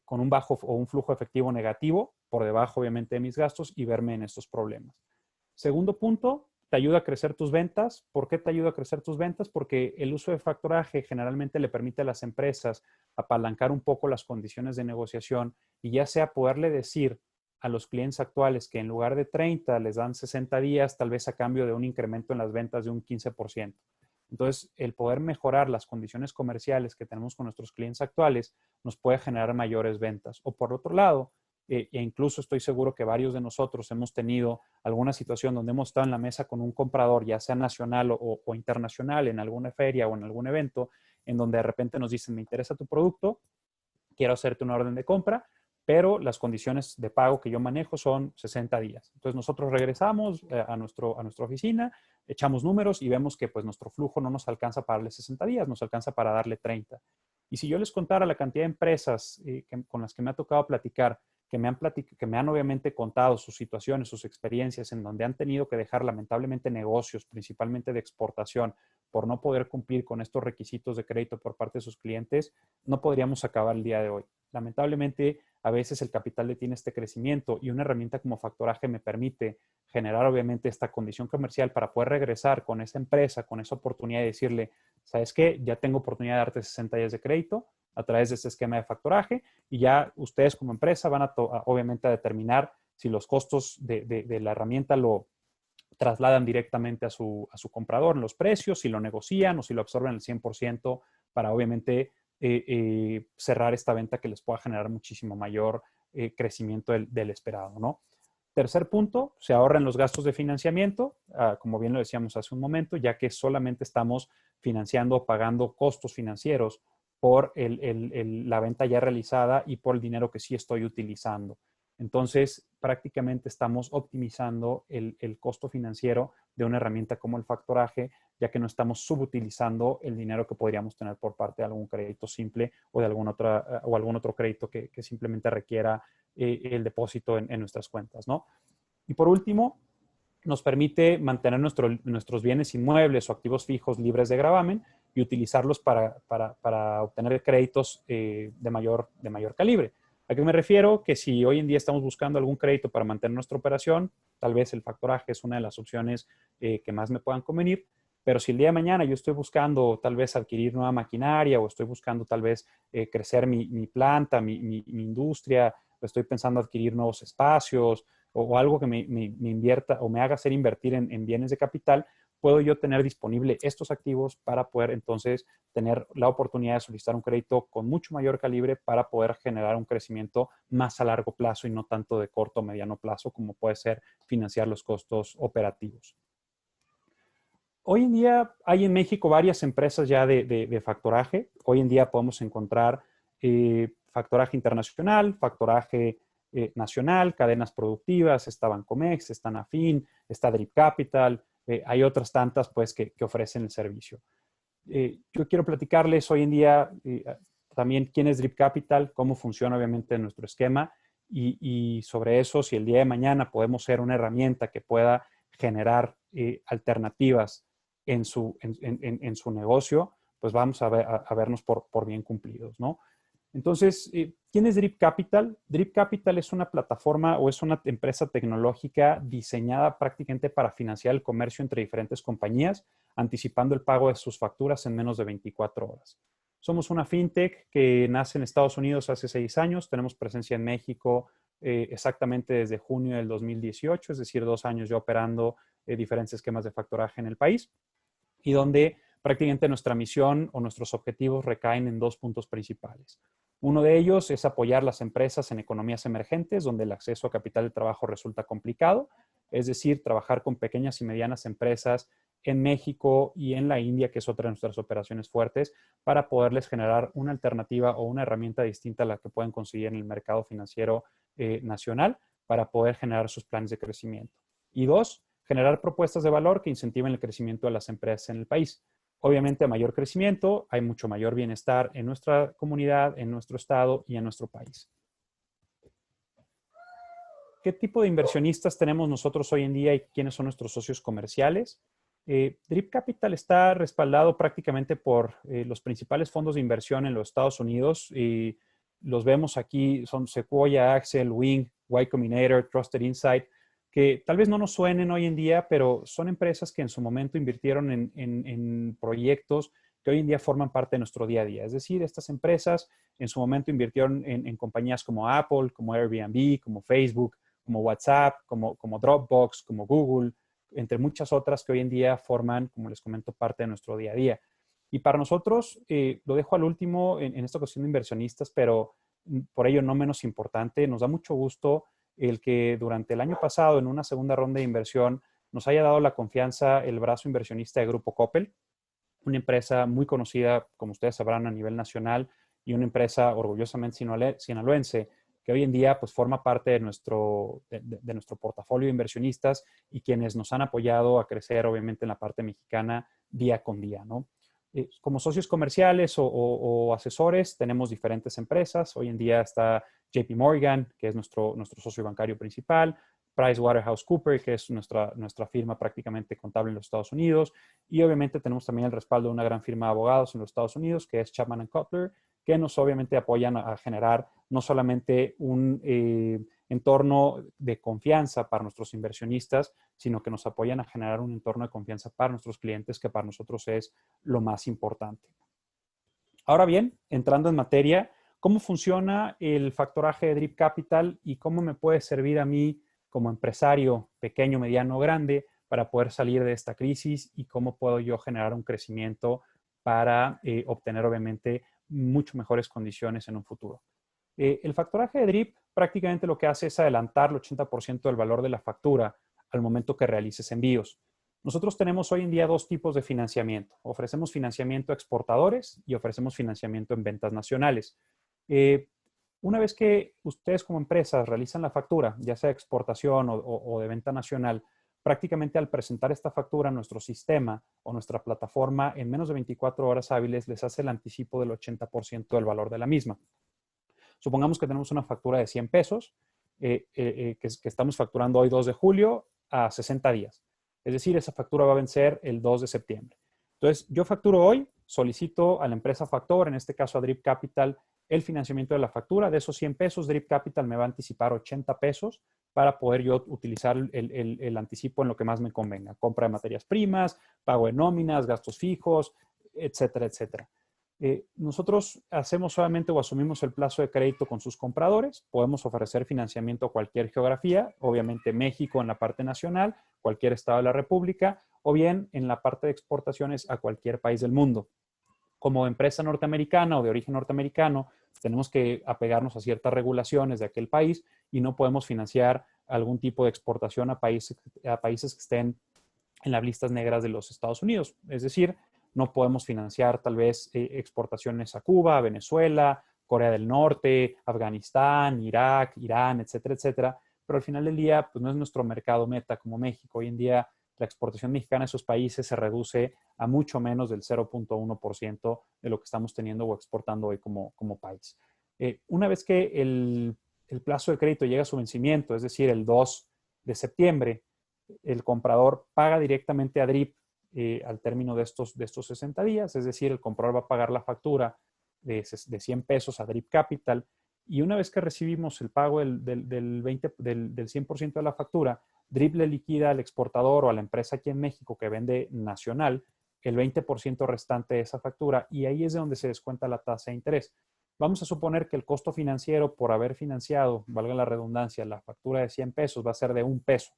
con un bajo o un flujo efectivo negativo, por debajo obviamente de mis gastos y verme en estos problemas. Segundo punto, te ayuda a crecer tus ventas. ¿Por qué te ayuda a crecer tus ventas? Porque el uso de factoraje generalmente le permite a las empresas apalancar un poco las condiciones de negociación y ya sea poderle decir a los clientes actuales que en lugar de 30 les dan 60 días, tal vez a cambio de un incremento en las ventas de un 15%. Entonces, el poder mejorar las condiciones comerciales que tenemos con nuestros clientes actuales nos puede generar mayores ventas. O por otro lado, e incluso estoy seguro que varios de nosotros hemos tenido alguna situación donde hemos estado en la mesa con un comprador, ya sea nacional o internacional, en alguna feria o en algún evento, en donde de repente nos dicen, me interesa tu producto, quiero hacerte una orden de compra, pero las condiciones de pago que yo manejo son 60 días. Entonces nosotros regresamos a nuestra oficina, echamos números y vemos que pues nuestro flujo no nos alcanza para darle 60 días, nos alcanza para darle 30. Y si yo les contara la cantidad de empresas con las que me ha tocado platicar, que me han obviamente contado sus situaciones, sus experiencias, en donde han tenido que dejar lamentablemente negocios, principalmente de exportación, por no poder cumplir con estos requisitos de crédito por parte de sus clientes, no podríamos acabar el día de hoy. Lamentablemente, a veces el capital detiene este crecimiento y una herramienta como factoraje me permite generar obviamente esta condición comercial para poder regresar con esa empresa, con esa oportunidad de decirle, ¿sabes qué? Ya tengo oportunidad de darte 60 días de crédito a través de este esquema de factoraje y ya ustedes como empresa van a obviamente a determinar si los costos de la herramienta lo trasladan directamente a su comprador en los precios, si lo negocian o si lo absorben al 100% para obviamente cerrar esta venta que les pueda generar muchísimo mayor crecimiento del esperado, ¿no? Tercer punto, se ahorran los gastos de financiamiento, como bien lo decíamos hace un momento, ya que solamente estamos financiando o pagando costos financieros por la venta ya realizada y por el dinero que sí estoy utilizando. Entonces, prácticamente estamos optimizando el costo financiero de una herramienta como el factoraje, ya que no estamos subutilizando el dinero que podríamos tener por parte de algún crédito simple o de algún otro crédito que simplemente requiera el depósito en nuestras cuentas, ¿no? Y por último, nos permite mantener nuestros bienes inmuebles o activos fijos libres de gravamen y utilizarlos para obtener créditos de mayor calibre. ¿A qué me refiero? Que si hoy en día estamos buscando algún crédito para mantener nuestra operación, tal vez el factoraje es una de las opciones que más me puedan convenir, pero si el día de mañana yo estoy buscando tal vez adquirir nueva maquinaria o estoy buscando tal vez crecer mi planta, mi industria, o estoy pensando adquirir nuevos espacios o algo que me invierta o me haga hacer invertir en bienes de capital, puedo yo tener disponible estos activos para poder entonces tener la oportunidad de solicitar un crédito con mucho mayor calibre para poder generar un crecimiento más a largo plazo y no tanto de corto o mediano plazo como puede ser financiar los costos operativos. Hoy en día hay en México varias empresas ya de factoraje. Hoy en día podemos encontrar factoraje internacional, factoraje nacional, cadenas productivas, está Bancomext, está Nafin, está Drip Capital, hay otras tantas pues que ofrecen el servicio. Yo quiero platicarles hoy en día también quién es Drip Capital, cómo funciona obviamente nuestro esquema y sobre eso si el día de mañana podemos ser una herramienta que pueda generar alternativas en su negocio, pues vamos a vernos por bien cumplidos, ¿no? Entonces, ¿quién es Drip Capital? Drip Capital es una plataforma o es una empresa tecnológica diseñada prácticamente para financiar el comercio entre diferentes compañías, anticipando el pago de sus facturas en menos de 24 horas. Somos una fintech que nace en Estados Unidos hace 6 años. Tenemos presencia en México exactamente desde junio del 2018, es decir, 2 años ya operando diferentes esquemas de factoraje en el país, y donde prácticamente nuestra misión o nuestros objetivos recaen en 2 puntos principales. Uno de ellos es apoyar las empresas en economías emergentes, donde el acceso a capital de trabajo resulta complicado, es decir, trabajar con pequeñas y medianas empresas en México y en la India, que es otra de nuestras operaciones fuertes, para poderles generar una alternativa o una herramienta distinta a la que pueden conseguir en el mercado financiero nacional para poder generar sus planes de crecimiento. Y 2, generar propuestas de valor que incentiven el crecimiento de las empresas en el país. Obviamente, a mayor crecimiento, hay mucho mayor bienestar en nuestra comunidad, en nuestro estado y en nuestro país. ¿Qué tipo de inversionistas tenemos nosotros hoy en día y quiénes son nuestros socios comerciales? Drip Capital está respaldado prácticamente por los principales fondos de inversión en los Estados Unidos y los vemos aquí, son Sequoia, Accel, Wing, Y Combinator, Trusted Insight, que tal vez no nos suenen hoy en día, pero son empresas que en su momento invirtieron en proyectos que hoy en día forman parte de nuestro día a día. Es decir, estas empresas en su momento invirtieron en compañías como Apple, como Airbnb, como Facebook, como WhatsApp, como Dropbox, como Google, entre muchas otras que hoy en día forman, como les comento, parte de nuestro día a día. Y para nosotros, lo dejo al último en esta cuestión de inversionistas, pero por ello no menos importante, nos da mucho gusto el que durante el año pasado, en una segunda ronda de inversión, nos haya dado la confianza el brazo inversionista de Grupo Coppel, una empresa muy conocida, como ustedes sabrán, a nivel nacional y una empresa orgullosamente sinaloense que hoy en día pues forma parte de nuestro portafolio de inversionistas y quienes nos han apoyado a crecer obviamente en la parte mexicana día con día, ¿no? Como socios comerciales o asesores tenemos diferentes empresas. Hoy en día está JP Morgan, que es nuestro socio bancario principal, PricewaterhouseCoopers, que es nuestra firma prácticamente contable en los Estados Unidos, y obviamente tenemos también el respaldo de una gran firma de abogados en los Estados Unidos, que es Chapman Cutler, que nos obviamente apoyan a generar no solamente un entorno de confianza para nuestros inversionistas, sino que nos apoyan a generar un entorno de confianza para nuestros clientes, que para nosotros es lo más importante. Ahora bien, entrando en materia, ¿cómo funciona el factoraje de Drip Capital y cómo me puede servir a mí como empresario pequeño, mediano, grande para poder salir de esta crisis y cómo puedo yo generar un crecimiento para obtener obviamente mucho mejores condiciones en un futuro? El factoraje de DRIP prácticamente lo que hace es adelantar el 80% del valor de la factura al momento que realices envíos. Nosotros tenemos hoy en día 2 tipos de financiamiento. Ofrecemos financiamiento a exportadores y ofrecemos financiamiento en ventas nacionales. Una vez que ustedes como empresas realizan la factura, ya sea de exportación o de venta nacional, prácticamente al presentar esta factura a nuestro sistema o nuestra plataforma, en menos de 24 horas hábiles les hace el anticipo del 80% del valor de la misma. Supongamos que tenemos una factura de 100 pesos que estamos facturando hoy 2 de julio a 60 días. Es decir, esa factura va a vencer el 2 de septiembre. Entonces, yo facturo hoy, solicito a la empresa factor, en este caso a Drip Capital, el financiamiento de la factura. De esos 100 pesos, Drip Capital me va a anticipar 80 pesos para poder yo utilizar el anticipo en lo que más me convenga. Compra de materias primas, pago de nóminas, gastos fijos, etcétera, etcétera. Nosotros hacemos solamente o asumimos el plazo de crédito con sus compradores. Podemos ofrecer financiamiento a cualquier geografía, obviamente México en la parte nacional, cualquier estado de la República, o bien en la parte de exportaciones a cualquier país del mundo. Como empresa norteamericana o de origen norteamericano, tenemos que apegarnos a ciertas regulaciones de aquel país y no podemos financiar algún tipo de exportación a países que estén en las listas negras de los Estados Unidos. Es decir, no podemos financiar tal vez exportaciones a Cuba, a Venezuela, Corea del Norte, Afganistán, Irak, Irán, etcétera, etcétera. Pero al final del día, pues no es nuestro mercado meta como México. Hoy en día, la exportación mexicana a esos países se reduce a mucho menos del 0.1% de lo que estamos teniendo o exportando hoy como país. Una vez que el plazo de crédito llega a su vencimiento, es decir, el 2 de septiembre, el comprador paga directamente a DRIP al término de estos 60 días, es decir, el comprador va a pagar la factura de 100 pesos a Drip Capital. Y una vez que recibimos el pago del 100% de la factura, Drip le liquida al exportador o a la empresa aquí en México que vende nacional el 20% restante de esa factura, y ahí es de donde se descuenta la tasa de interés. Vamos a suponer que el costo financiero por haber financiado, valga la redundancia, la factura de 100 pesos va a ser de 1 peso.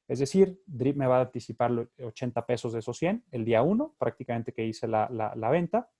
Es decir, Drip me va a anticipar 80 pesos de esos 100 el día 1, prácticamente que hice la venta,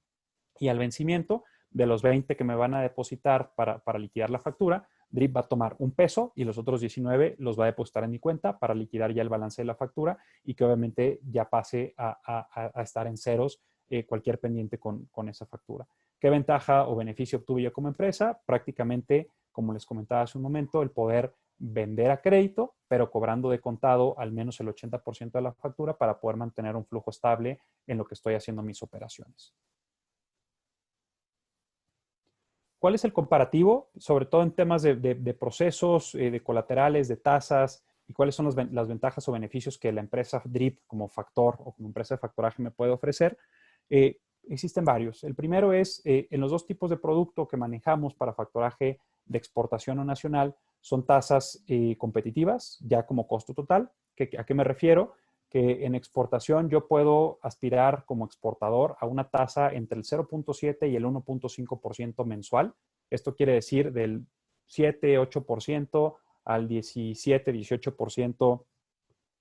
y al vencimiento de los 20 que me van a depositar para liquidar la factura, Drip va a tomar 1 peso y los otros 19 los va a depositar en mi cuenta para liquidar ya el balance de la factura y que obviamente ya pase a estar en ceros cualquier pendiente con esa factura. ¿Qué ventaja o beneficio obtuve yo como empresa? Prácticamente, como les comentaba hace un momento, el poder vender a crédito, pero cobrando de contado al menos el 80% de la factura para poder mantener un flujo estable en lo que estoy haciendo mis operaciones. ¿Cuál es el comparativo? Sobre todo en temas de procesos, de colaterales, de tasas, y cuáles son las ventajas o beneficios que la empresa Drip como factor o como empresa de factoraje me puede ofrecer. Existen varios. El primero es, en los dos tipos de producto que manejamos para factoraje de exportación o nacional, son tasas competitivas, ya como costo total. ¿A qué me refiero? Que en exportación yo puedo aspirar como exportador a una tasa entre el 0.7 y el 1.5% mensual. Esto quiere decir del 7-8% al 17-18%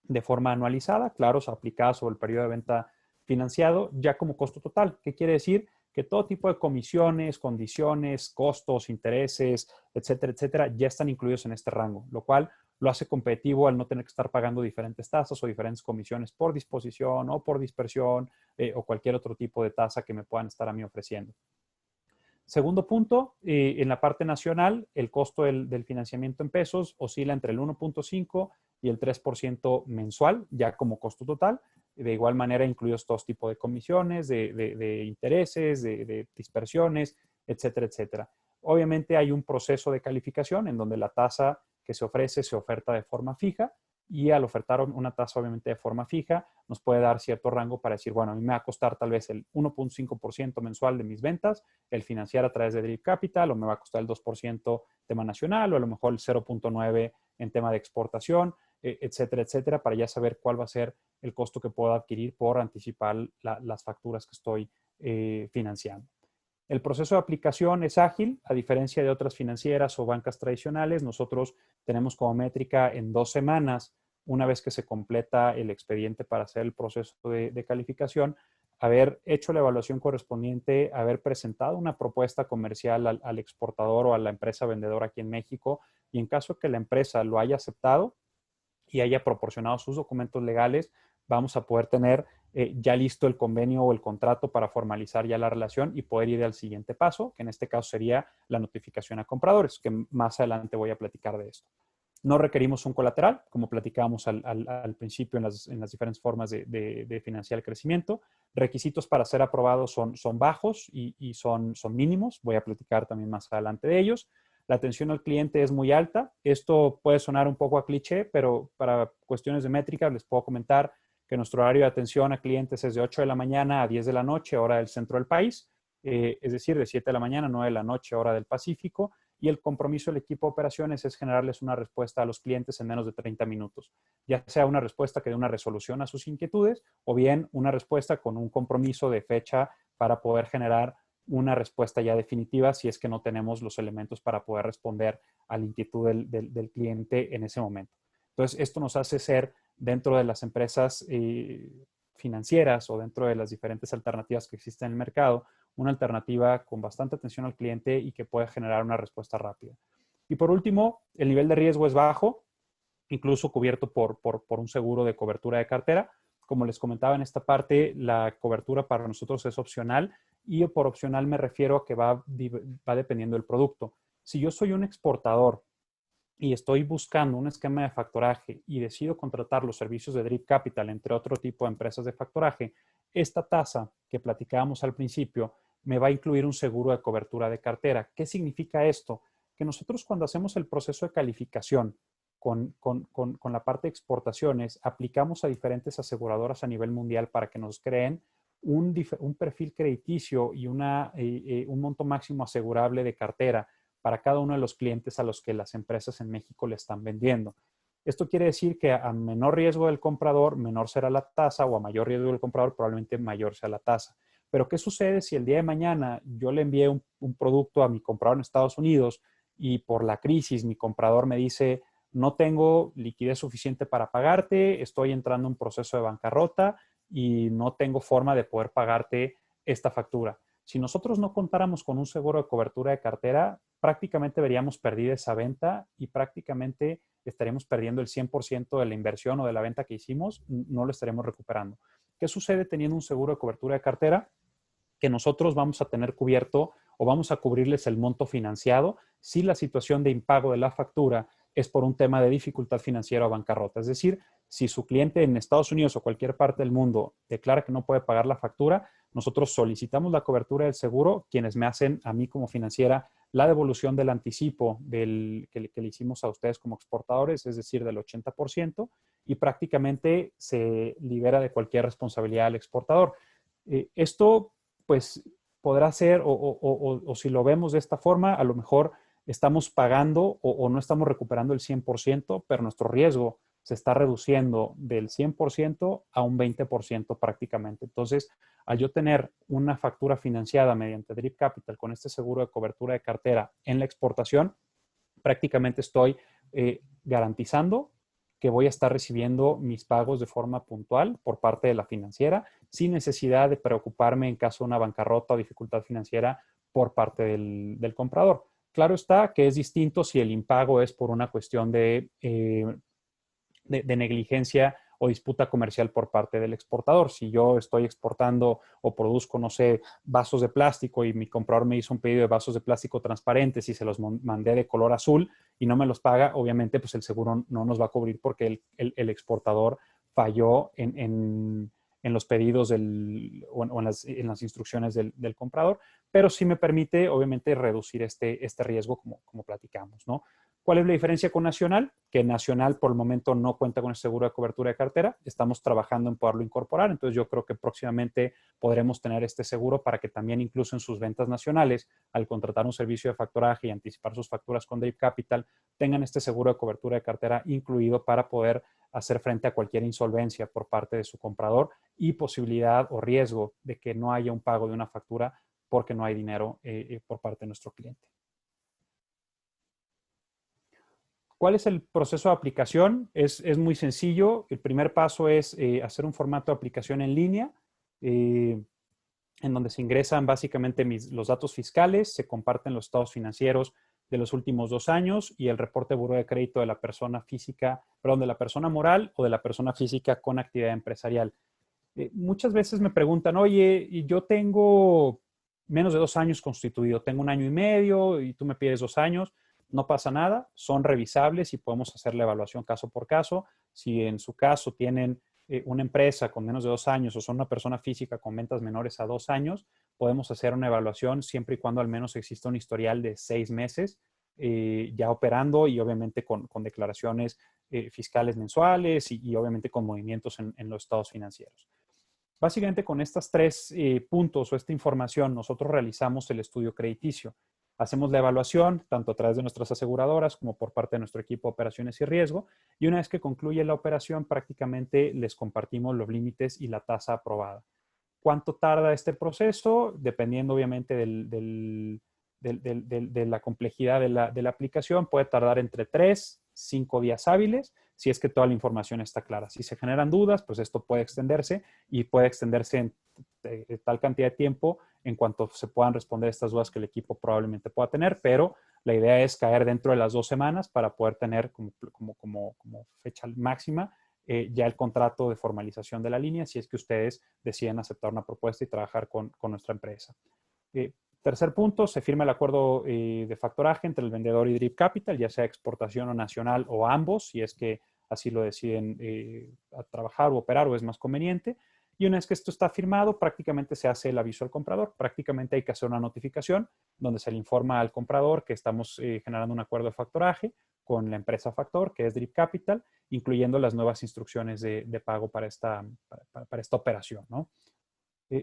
de forma anualizada, claro, aplicada sobre el periodo de venta financiado, ya como costo total. ¿Qué quiere decir? Que todo tipo de comisiones, condiciones, costos, intereses, etcétera, etcétera, ya están incluidos en este rango, lo cual lo hace competitivo al no tener que estar pagando diferentes tasas o diferentes comisiones por disposición o por dispersión o cualquier otro tipo de tasa que me puedan estar a mí ofreciendo. Segundo punto, en la parte nacional, el costo del financiamiento en pesos oscila entre el 1.5 y el 3% mensual, ya como costo total. De igual manera, incluidos todos tipos de comisiones, de intereses, de dispersiones, etcétera, etcétera. Obviamente hay un proceso de calificación en donde la tasa que se ofrece se oferta de forma fija, y al ofertar una tasa obviamente de forma fija nos puede dar cierto rango para decir, bueno, a mí me va a costar tal vez el 1.5% mensual de mis ventas el financiar a través de Drip Capital, o me va a costar el 2% tema nacional, o a lo mejor el 0.9% en tema de exportación, etcétera, etcétera, para ya saber cuál va a ser el costo que puedo adquirir por anticipar las facturas que estoy financiando. El proceso de aplicación es ágil, a diferencia de otras financieras o bancas tradicionales. Nosotros tenemos como métrica en 2 semanas, una vez que se completa el expediente para hacer el proceso de calificación, haber hecho la evaluación correspondiente, haber presentado una propuesta comercial al exportador o a la empresa vendedora aquí en México, y en caso que la empresa lo haya aceptado y haya proporcionado sus documentos legales, vamos a poder tener ya listo el convenio o el contrato para formalizar ya la relación y poder ir al siguiente paso, que en este caso sería la notificación a compradores, que más adelante voy a platicar de esto. No requerimos un colateral, como platicábamos al principio en las diferentes formas de financiar el crecimiento. Requisitos para ser aprobados son bajos y son mínimos. Voy a platicar también más adelante de ellos. La atención al cliente es muy alta. Esto puede sonar un poco a cliché, pero para cuestiones de métricas les puedo comentar que nuestro horario de atención a clientes es de 8 de la mañana a 10 de la noche, hora del centro del país, es decir, de 7 de la mañana a 9 de la noche, hora del Pacífico, y el compromiso del equipo de operaciones es generarles una respuesta a los clientes en menos de 30 minutos, ya sea una respuesta que dé una resolución a sus inquietudes o bien una respuesta con un compromiso de fecha para poder generar una respuesta ya definitiva si es que no tenemos los elementos para poder responder a la inquietud del cliente en ese momento. Entonces, esto nos hace ser dentro de las empresas financieras o dentro de las diferentes alternativas que existen en el mercado, una alternativa con bastante atención al cliente y que pueda generar una respuesta rápida. Y por último, el nivel de riesgo es bajo, incluso cubierto por un seguro de cobertura de cartera. Como les comentaba en esta parte, la cobertura para nosotros es opcional, y por opcional me refiero a que va dependiendo del producto. Si yo soy un exportador y estoy buscando un esquema de factoraje y decido contratar los servicios de Drip Capital, entre otro tipo de empresas de factoraje, esta tasa que platicábamos al principio me va a incluir un seguro de cobertura de cartera. ¿Qué significa esto? Que nosotros cuando hacemos el proceso de calificación con la parte de exportaciones, aplicamos a diferentes aseguradoras a nivel mundial para que nos creen un perfil crediticio y un monto máximo asegurable de cartera para cada uno de los clientes a los que las empresas en México le están vendiendo. Esto quiere decir que a menor riesgo del comprador, menor será la tasa, o a mayor riesgo del comprador, probablemente mayor sea la tasa. Pero ¿qué sucede si el día de mañana yo le envié un producto a mi comprador en Estados Unidos y por la crisis mi comprador me dice, no tengo liquidez suficiente para pagarte, estoy entrando en un proceso de bancarrota y no tengo forma de poder pagarte esta factura? Si nosotros no contáramos con un seguro de cobertura de cartera, prácticamente veríamos perdida esa venta y prácticamente estaríamos perdiendo el 100% de la inversión o de la venta que hicimos, no lo estaremos recuperando. ¿Qué sucede teniendo un seguro de cobertura de cartera? Que nosotros vamos a tener cubierto o vamos a cubrirles el monto financiado si la situación de impago de la factura es por un tema de dificultad financiera o bancarrota. Es decir, si su cliente en Estados Unidos o cualquier parte del mundo declara que no puede pagar la factura, nosotros solicitamos la cobertura del seguro, quienes me hacen a mí como financiera la devolución del anticipo que le hicimos a ustedes como exportadores, es decir, del 80%, y prácticamente se libera de cualquier responsabilidad al exportador. Esto pues podrá ser, o si lo vemos de esta forma, a lo mejor estamos pagando o no estamos recuperando el 100%, pero nuestro riesgo se está reduciendo del 100% a un 20% prácticamente. Entonces, al yo tener una factura financiada mediante Drip Capital con este seguro de cobertura de cartera en la exportación, prácticamente estoy garantizando que voy a estar recibiendo mis pagos de forma puntual por parte de la financiera, sin necesidad de preocuparme en caso de una bancarrota o dificultad financiera por parte del comprador. Claro está que es distinto si el impago es por una cuestión de negligencia o disputa comercial por parte del exportador. Si yo estoy exportando o produzco, no sé, vasos de plástico y mi comprador me hizo un pedido de vasos de plástico transparentes y se los mandé de color azul y no me los paga, obviamente pues el seguro no nos va a cubrir porque el exportador falló en los pedidos o en las instrucciones del comprador, pero sí me permite obviamente reducir este riesgo como platicamos, ¿no? ¿Cuál es la diferencia con Nacional? Que Nacional por el momento no cuenta con el seguro de cobertura de cartera. Estamos trabajando en poderlo incorporar. Entonces yo creo que próximamente podremos tener este seguro para que también incluso en sus ventas nacionales, al contratar un servicio de factoraje y anticipar sus facturas con Dave Capital, tengan este seguro de cobertura de cartera incluido para poder hacer frente a cualquier insolvencia por parte de su comprador y posibilidad o riesgo de que no haya un pago de una factura porque no hay dinero por parte de nuestro cliente. ¿Cuál es el proceso de aplicación? Es muy sencillo. El primer paso es hacer un formato de aplicación en línea, eh, en donde se ingresan básicamente los datos fiscales, se comparten los estados financieros de los últimos 2 años y el reporte de buró de crédito de la persona física, perdón, de la persona moral o de la persona física con actividad empresarial. Muchas veces me preguntan, oye, yo tengo menos de 2 años constituido, tengo 1 año y medio y tú me pides 2 años, no pasa nada, son revisables y podemos hacer la evaluación caso por caso. Si en su caso tienen una empresa con menos de 2 años o son una persona física con ventas menores a 2 años, podemos hacer una evaluación siempre y cuando al menos exista un historial de 6 meses ya operando y obviamente con declaraciones fiscales mensuales y obviamente con movimientos en los estados financieros. Básicamente con estos tres puntos o esta información nosotros realizamos el estudio crediticio. Hacemos la evaluación tanto a través de nuestras aseguradoras como por parte de nuestro equipo de operaciones y riesgo y una vez que concluye la operación prácticamente les compartimos los límites y la tasa aprobada. ¿Cuánto tarda este proceso? Dependiendo obviamente de la complejidad de la aplicación, puede tardar entre 3, 5 días hábiles, si es que toda la información está clara. Si se generan dudas, pues esto puede extenderse y puede extenderse en tal cantidad de tiempo en cuanto se puedan responder estas dudas que el equipo probablemente pueda tener, pero la idea es caer dentro de las 2 semanas para poder tener como fecha máxima ya el contrato de formalización de la línea si es que ustedes deciden aceptar una propuesta y trabajar con nuestra empresa. Tercer punto, se firma el acuerdo de factoraje entre el vendedor y Drip Capital, ya sea exportación o nacional o ambos, si es que así lo deciden trabajar o operar o es más conveniente. Y una vez que esto está firmado, prácticamente se hace el aviso al comprador. Prácticamente hay que hacer una notificación donde se le informa al comprador que estamos generando un acuerdo de factoraje con la empresa factor, que es Drip Capital, incluyendo las nuevas instrucciones de pago para esta operación, ¿no?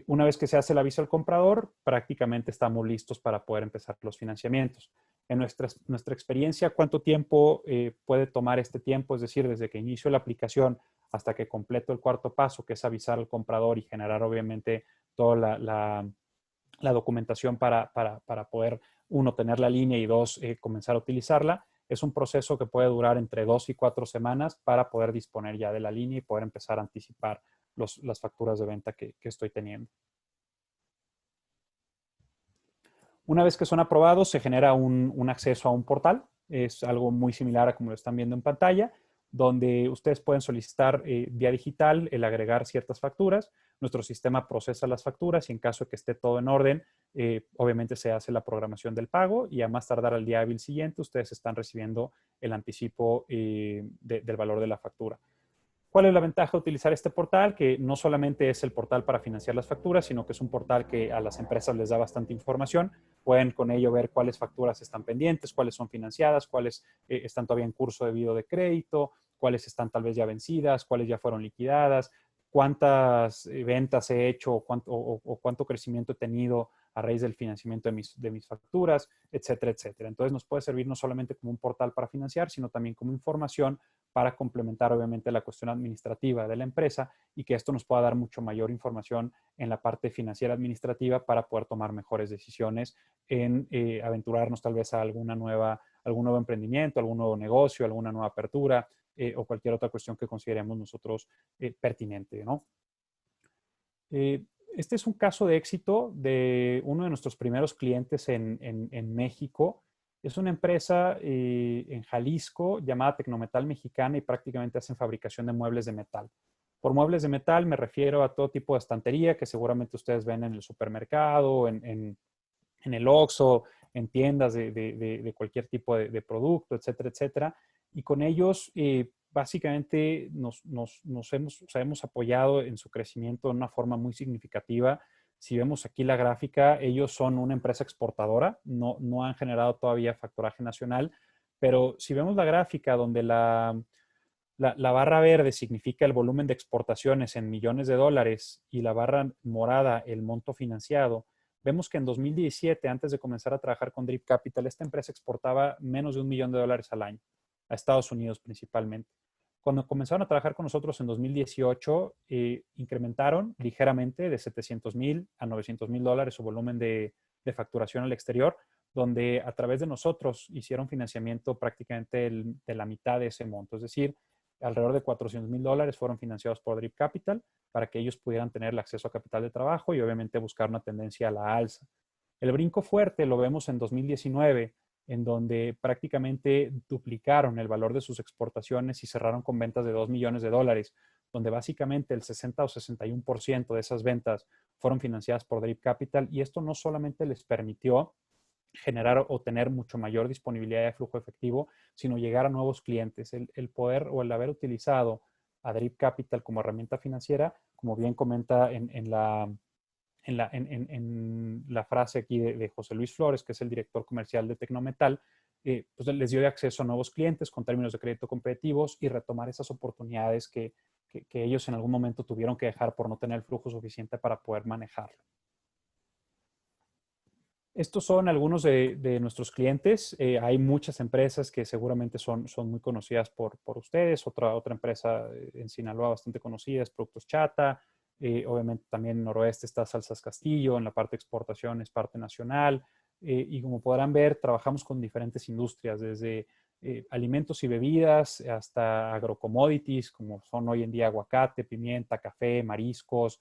Una vez que se hace el aviso al comprador, prácticamente estamos listos para poder empezar los financiamientos. En nuestra experiencia, ¿cuánto tiempo puede tomar este tiempo? Es decir, desde que inicio la aplicación hasta que completo el cuarto paso, que es avisar al comprador y generar obviamente toda la documentación para poder, uno, tener la línea y dos, comenzar a utilizarla. Es un proceso que puede durar entre 2 y 4 semanas para poder disponer ya de la línea y poder empezar a anticipar las facturas de venta que estoy teniendo. Una vez que son aprobados, se genera un acceso a un portal. Es algo muy similar a como lo están viendo en pantalla, donde ustedes pueden solicitar vía digital el agregar ciertas facturas. Nuestro sistema procesa las facturas y en caso de que esté todo en orden, obviamente se hace la programación del pago y a más tardar al día hábil siguiente, ustedes están recibiendo el anticipo del valor de la factura. ¿Cuál es la ventaja de utilizar este portal? Que no solamente es el portal para financiar las facturas, sino que es un portal que a las empresas les da bastante información. Pueden con ello ver cuáles facturas están pendientes, cuáles son financiadas, cuáles están todavía en curso debido de crédito, cuáles están tal vez ya vencidas, cuáles ya fueron liquidadas, cuántas ventas he hecho o cuánto crecimiento he tenido a raíz del financiamiento de mis facturas, etcétera, etcétera. Entonces nos puede servir no solamente como un portal para financiar, sino también como información para complementar obviamente la cuestión administrativa de la empresa y que esto nos pueda dar mucho mayor información en la parte financiera administrativa para poder tomar mejores decisiones en aventurarnos tal vez a algún nuevo emprendimiento, algún nuevo negocio, alguna nueva apertura o cualquier otra cuestión que consideremos nosotros pertinente, ¿no? Este es un caso de éxito de uno de nuestros primeros clientes en México. Es una empresa en Jalisco llamada Tecnometal Mexicana y prácticamente hacen fabricación de muebles de metal. Por muebles de metal me refiero a todo tipo de estantería que seguramente ustedes ven en el supermercado, en el Oxxo, en tiendas de cualquier tipo de producto, etcétera, etcétera. Y con ellos básicamente hemos apoyado en su crecimiento de una forma muy significativa. Si vemos aquí la gráfica, ellos son una empresa exportadora, no han generado todavía facturaje nacional, pero si vemos la gráfica donde la barra verde significa el volumen de exportaciones en millones de dólares y la barra morada el monto financiado, vemos que en 2017, antes de comenzar a trabajar con Drip Capital, esta empresa exportaba menos de $1 millón al año, a Estados Unidos principalmente. Cuando comenzaron a trabajar con nosotros en 2018, incrementaron ligeramente de $700,000 a $900,000 su volumen de facturación al exterior, donde a través de nosotros hicieron financiamiento prácticamente de la mitad de ese monto. Es decir, alrededor de $400,000 fueron financiados por Drip Capital para que ellos pudieran tener el acceso a capital de trabajo y obviamente buscar una tendencia a la alza. El brinco fuerte lo vemos en 2019, en donde prácticamente duplicaron el valor de sus exportaciones y cerraron con ventas de $2 millones, donde básicamente el 60 o 61% de esas ventas fueron financiadas por Drip Capital y esto no solamente les permitió generar o tener mucho mayor disponibilidad de flujo efectivo, sino llegar a nuevos clientes. El poder o el haber utilizado a Drip Capital como herramienta financiera, como bien comenta en la frase aquí de José Luis Flores, que es el director comercial de Tecnometal, pues les dio acceso a nuevos clientes con términos de crédito competitivos y retomar esas oportunidades que ellos en algún momento tuvieron que dejar por no tener el flujo suficiente para poder manejarlo. Estos son algunos de nuestros clientes. Hay muchas empresas que seguramente son muy conocidas por ustedes. Otra empresa en Sinaloa bastante conocida es Productos Chata. Obviamente también en Noroeste está Salsas Castillo. En la parte de exportación es parte nacional. Y como podrán ver, trabajamos con diferentes industrias, desde alimentos y bebidas hasta agrocommodities, como son hoy en día aguacate, pimienta, café, mariscos.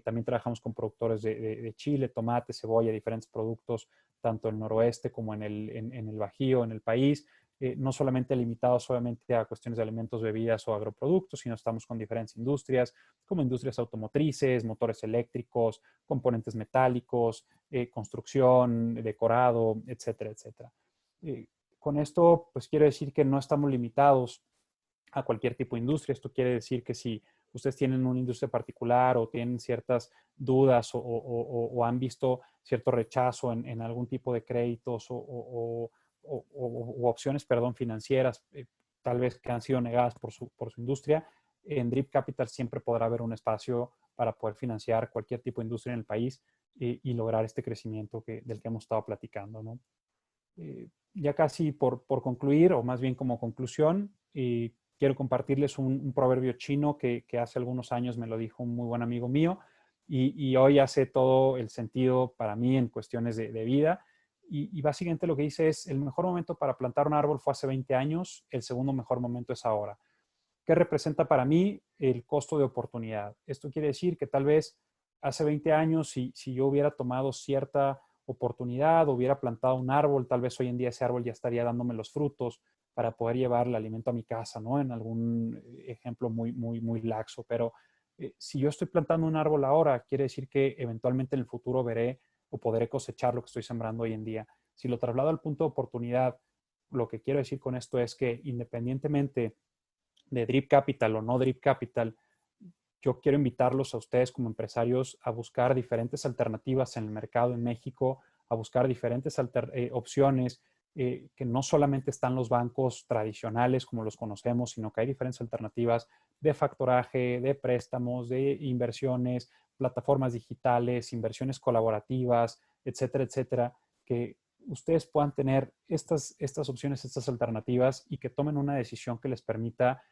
También trabajamos con productores de chile, tomate, cebolla, diferentes productos, tanto en el noroeste como en el Bajío, en el país. No solamente limitados obviamente a cuestiones de alimentos, bebidas o agroproductos, sino estamos con diferentes industrias, como industrias automotrices, motores eléctricos, componentes metálicos, construcción, decorado, etcétera, etcétera. Con esto, pues quiero decir que no estamos limitados a cualquier tipo de industria. Esto quiere decir que si ustedes tienen una industria particular o tienen ciertas dudas o han visto cierto rechazo en algún tipo de créditos o opciones, perdón, financieras, tal vez que han sido negadas por su industria, en Drip Capital siempre podrá haber un espacio para poder financiar cualquier tipo de industria en el país y lograr este crecimiento del que hemos estado platicando, ¿no? Ya casi por concluir, o más bien como conclusión, quiero compartirles un proverbio chino que hace algunos años me lo dijo un muy buen amigo mío y hoy hace todo el sentido para mí en cuestiones de vida. Y básicamente lo que dice es, el mejor momento para plantar un árbol fue hace 20 años, el segundo mejor momento es ahora. ¿Qué representa para mí el costo de oportunidad? Esto quiere decir que tal vez hace 20 años, si yo hubiera tomado cierta oportunidad, hubiera plantado un árbol, tal vez hoy en día ese árbol ya estaría dándome los frutos para poder llevar el alimento a mi casa, ¿no? En algún ejemplo muy laxo. Pero si yo estoy plantando un árbol ahora, quiere decir que eventualmente en el futuro veré o podré cosechar lo que estoy sembrando hoy en día. Si lo traslado al punto de oportunidad, lo que quiero decir con esto es que independientemente de Drip Capital o no Drip Capital, yo quiero invitarlos a ustedes como empresarios a buscar diferentes alternativas en el mercado en México, a buscar diferentes opciones, que no solamente están los bancos tradicionales como los conocemos, sino que hay diferentes alternativas de factoraje, de préstamos, de inversiones, plataformas digitales, inversiones colaborativas, etcétera, etcétera, que ustedes puedan tener estas opciones, estas alternativas y que tomen una decisión que les permita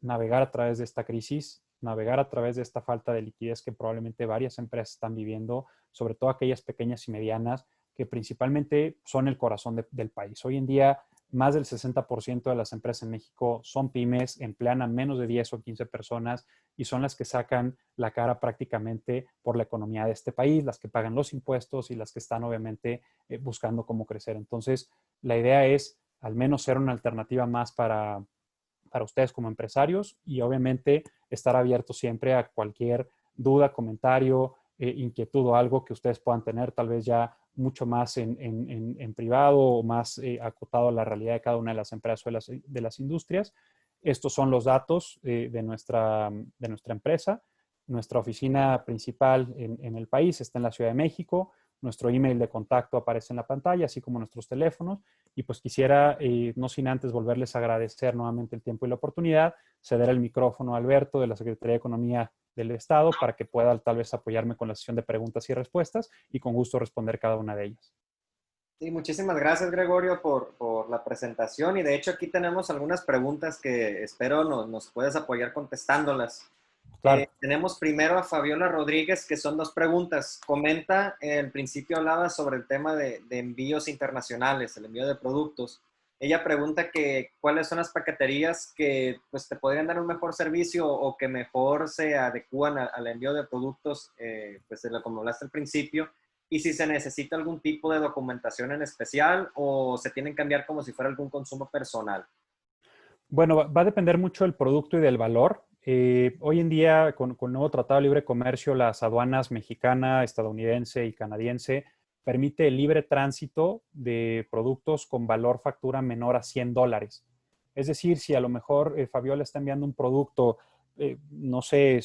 navegar a través de esta crisis, navegar a través de esta falta de liquidez que probablemente varias empresas están viviendo, sobre todo aquellas pequeñas y medianas, que principalmente son el corazón del país. Hoy en día, más del 60% de las empresas en México son pymes, emplean a menos de 10 o 15 personas y son las que sacan la cara prácticamente por la economía de este país, las que pagan los impuestos y las que están obviamente buscando cómo crecer. Entonces, la idea es al menos ser una alternativa más para ustedes como empresarios y obviamente estar abierto siempre a cualquier duda, comentario, inquietud o algo que ustedes puedan tener, tal vez ya mucho más en privado o más acotado a la realidad de cada una de las empresas o de las industrias. Estos son los datos de nuestra empresa. Nuestra oficina principal en el país está en la Ciudad de México. Nuestro email de contacto aparece en la pantalla, así como nuestros teléfonos. Y pues quisiera, no sin antes volverles a agradecer nuevamente el tiempo y la oportunidad, ceder el micrófono a Alberto de la Secretaría de Economía del Estado para que pueda tal vez apoyarme con la sesión de preguntas y respuestas y con gusto responder cada una de ellas. Sí, muchísimas gracias, Gregorio, por la presentación. Y de hecho aquí tenemos algunas preguntas que espero nos puedas apoyar contestándolas. Claro. Tenemos primero a Fabiola Rodríguez, que son dos preguntas. Comenta, al principio hablaba sobre el tema de envíos internacionales, el envío de productos. Ella pregunta que cuáles son las paqueterías que pues, te podrían dar un mejor servicio o que mejor se adecúan al envío de productos, pues como hablaste al principio, y si se necesita algún tipo de documentación en especial o se tienen que enviar como si fuera algún consumo personal. Bueno, va a depender mucho del producto y del valor. Hoy en día, con el nuevo Tratado de Libre Comercio, las aduanas mexicana, estadounidense y canadiense permite el libre tránsito de productos con valor factura menor a $100. Es decir, si a lo mejor Fabiola está enviando un producto, no sé,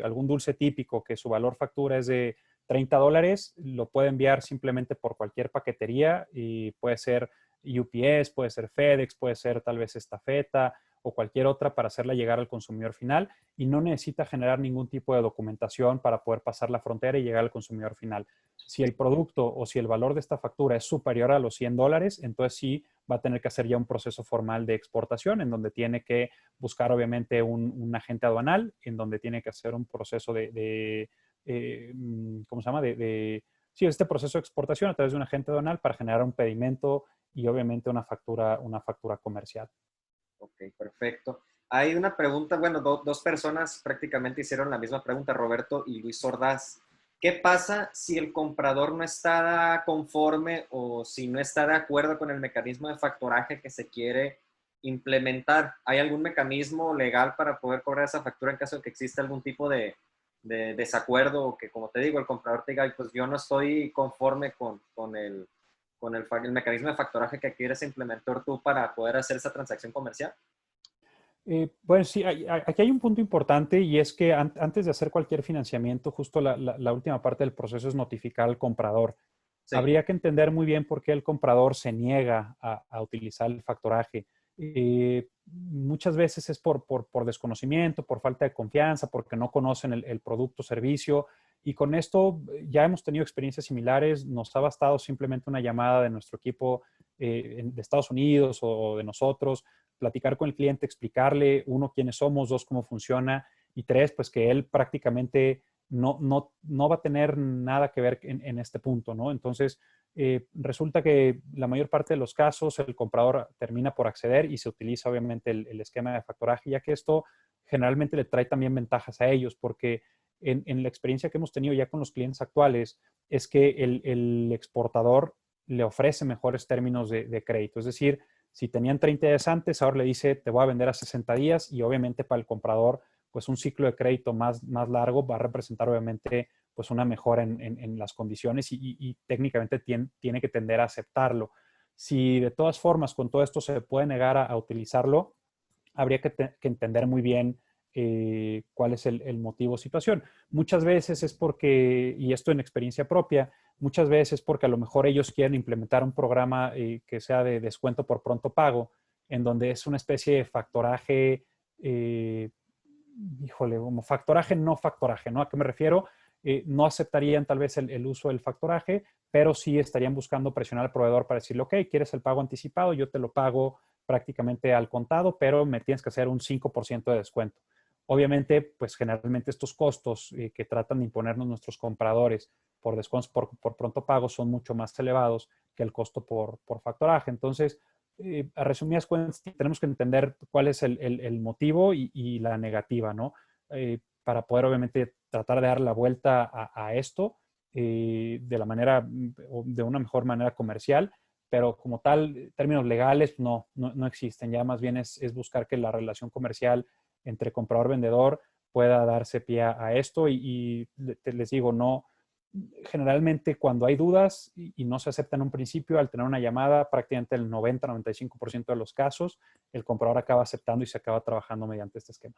algún dulce típico que su valor factura es de $30, lo puede enviar simplemente por cualquier paquetería y puede ser UPS, puede ser FedEx, puede ser tal vez Estafeta o cualquier otra para hacerla llegar al consumidor final y no necesita generar ningún tipo de documentación para poder pasar la frontera y llegar al consumidor final. Si el producto o si el valor de esta factura es superior a los $100, entonces sí va a tener que hacer ya un proceso formal de exportación en donde tiene que buscar obviamente un agente aduanal, en donde tiene que hacer un proceso ¿cómo se llama? Sí, este proceso de exportación a través de un agente aduanal para generar un pedimento y obviamente una factura comercial. Ok, perfecto. Hay una pregunta, bueno, dos personas prácticamente hicieron la misma pregunta, Roberto y Luis Ordaz. ¿Qué pasa si el comprador no está conforme o si no está de acuerdo con el mecanismo de factoraje que se quiere implementar? ¿Hay algún mecanismo legal para poder cobrar esa factura en caso de que exista algún tipo de desacuerdo o que, como te digo, el comprador te diga, "Ay, pues yo no estoy conforme con el mecanismo de factoraje que quieres implementar tú para poder hacer esa transacción comercial"? Bueno, sí, aquí hay un punto importante y es que antes de hacer cualquier financiamiento, justo la última parte del proceso es notificar al comprador. Sí, Habría que entender muy bien por qué el comprador se niega a utilizar el factoraje. Muchas veces es por desconocimiento, por falta de confianza, porque no conocen el producto o servicio. Y con esto ya hemos tenido experiencias similares. Nos ha bastado simplemente una llamada de nuestro equipo de Estados Unidos o de nosotros, platicar con el cliente, explicarle, uno, quiénes somos, dos, cómo funciona, y tres, pues que él prácticamente no va a tener nada que ver en este punto, ¿no? Entonces, resulta que la mayor parte de los casos el comprador termina por acceder y se utiliza obviamente el esquema de factoraje, ya que esto generalmente le trae también ventajas a ellos, porque en la experiencia que hemos tenido ya con los clientes actuales es que el exportador le ofrece mejores términos de crédito. Es decir, si tenían 30 días antes, ahora le dice, te voy a vender a 60 días y obviamente para el comprador, pues un ciclo de crédito más largo va a representar obviamente pues una mejora en las condiciones y técnicamente tiene que tender a aceptarlo. Si de todas formas con todo esto se puede negar a utilizarlo, habría que entender muy bien cuál es el motivo o situación. Muchas veces es porque, y esto en experiencia propia, muchas veces es porque a lo mejor ellos quieren implementar un programa que sea de descuento por pronto pago, en donde es una especie de factoraje, híjole, como factoraje, no factoraje, ¿no? ¿A qué me refiero? No aceptarían tal vez el uso del factoraje, pero sí estarían buscando presionar al proveedor para decirle, ok, ¿quieres el pago anticipado? Yo te lo pago prácticamente al contado, pero me tienes que hacer un 5% de descuento. Obviamente, pues generalmente estos costos que tratan de imponernos nuestros compradores por descuentos por pronto pago son mucho más elevados que el costo por factoraje. Entonces, a resumidas cuentas, tenemos que entender cuál es el motivo y la negativa, ¿no? Para poder obviamente tratar de dar la vuelta a esto de la manera, de una mejor manera comercial, pero como tal, términos legales no existen. Ya más bien es buscar que la relación comercial entre comprador-vendedor pueda darse pie a esto y les digo, no, generalmente cuando hay dudas y no se acepta en un principio, al tener una llamada, prácticamente el 90-95% de los casos, el comprador acaba aceptando y se acaba trabajando mediante este esquema.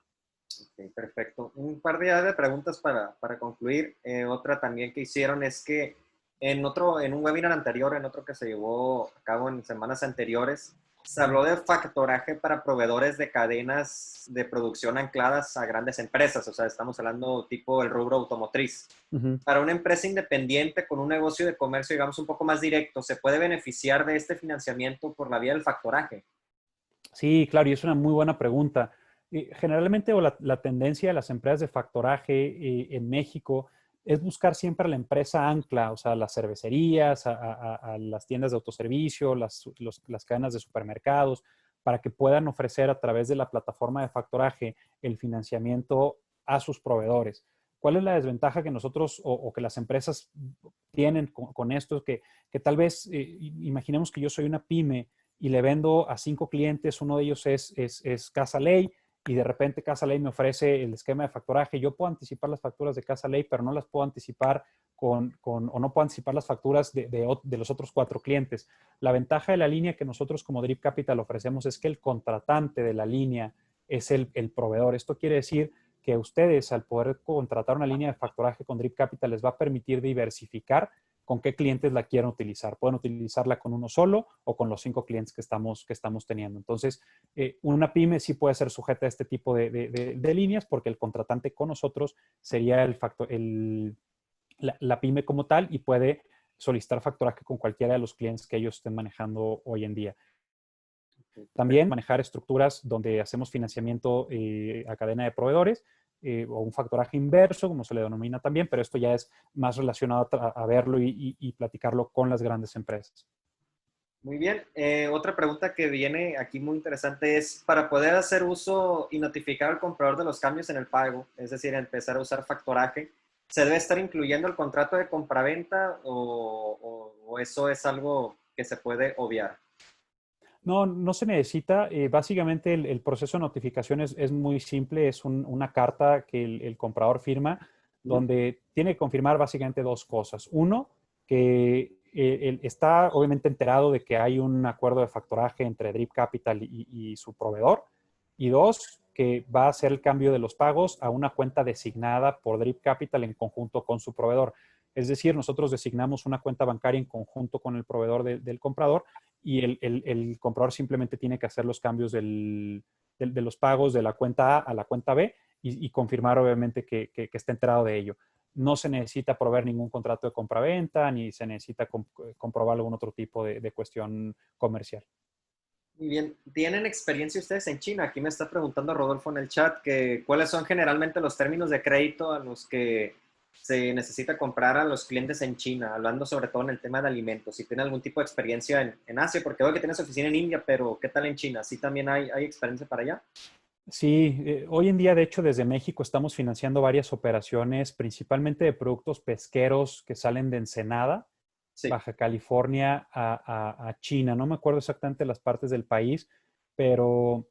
Ok, perfecto. Un par de preguntas para concluir. Otra también que hicieron es que en un webinar anterior, en otro que se llevó a cabo en semanas anteriores, se habló de factoraje para proveedores de cadenas de producción ancladas a grandes empresas. O sea, estamos hablando tipo el rubro automotriz. Uh -huh. Para una empresa independiente con un negocio de comercio, digamos, un poco más directo, ¿se puede beneficiar de este financiamiento por la vía del factoraje? Sí, claro, y es una muy buena pregunta. Generalmente la tendencia de las empresas de factoraje en México es buscar siempre a la empresa ancla, o sea, las cervecerías, a las tiendas de autoservicio, las cadenas de supermercados, para que puedan ofrecer a través de la plataforma de factoraje el financiamiento a sus proveedores. ¿Cuál es la desventaja que nosotros o que las empresas tienen con esto? Que tal vez, imaginemos que yo soy una pyme y le vendo a 5 clientes, uno de ellos es Casa Ley, y de repente Casa Ley me ofrece el esquema de factoraje. Yo puedo anticipar las facturas de Casa Ley, pero no las puedo anticipar o no puedo anticipar las facturas de los otros 4 clientes. La ventaja de la línea que nosotros como Drip Capital ofrecemos es que el contratante de la línea es el proveedor. Esto quiere decir que ustedes, al poder contratar una línea de factoraje con Drip Capital, les va a permitir diversificar con qué clientes la quieren utilizar. Pueden utilizarla con uno solo o con los 5 clientes que estamos teniendo. Entonces, una pyme sí puede ser sujeta a este tipo de líneas porque el contratante con nosotros sería la pyme como tal y puede solicitar factoraje con cualquiera de los clientes que ellos estén manejando hoy en día. También manejar estructuras donde hacemos financiamiento a cadena de proveedores o un factoraje inverso, como se le denomina también, pero esto ya es más relacionado a verlo y platicarlo con las grandes empresas. Muy bien. Otra pregunta que viene aquí muy interesante es, para poder hacer uso y notificar al comprador de los cambios en el pago, es decir, empezar a usar factoraje, ¿se debe estar incluyendo el contrato de compraventa o eso es algo que se puede obviar? No se necesita. Básicamente el proceso de notificación es muy simple. Es una carta que el comprador firma donde tiene que confirmar básicamente 2 cosas. Uno, que él está obviamente enterado de que hay un acuerdo de factoraje entre Drip Capital y su proveedor. Y 2, que va a hacer el cambio de los pagos a una cuenta designada por Drip Capital en conjunto con su proveedor. Es decir, nosotros designamos una cuenta bancaria en conjunto con el proveedor del comprador y el comprador simplemente tiene que hacer los cambios de los pagos de la cuenta A a la cuenta B y confirmar obviamente que está enterado de ello. No se necesita proveer ningún contrato de compraventa ni se necesita comprobar algún otro tipo de cuestión comercial. Muy bien. ¿Tienen experiencia ustedes en China? Aquí me está preguntando Rodolfo en el chat que cuáles son generalmente los términos de crédito a los que se necesita comprar a los clientes en China, hablando sobre todo en el tema de alimentos. Si tienen algún tipo de experiencia en Asia, porque veo que tienes oficina en India, pero ¿qué tal en China? ¿Sí también hay experiencia para allá? Sí, hoy en día, de hecho, desde México estamos financiando varias operaciones, principalmente de productos pesqueros que salen de Ensenada, Sí, Baja California, a China. No me acuerdo exactamente las partes del país, pero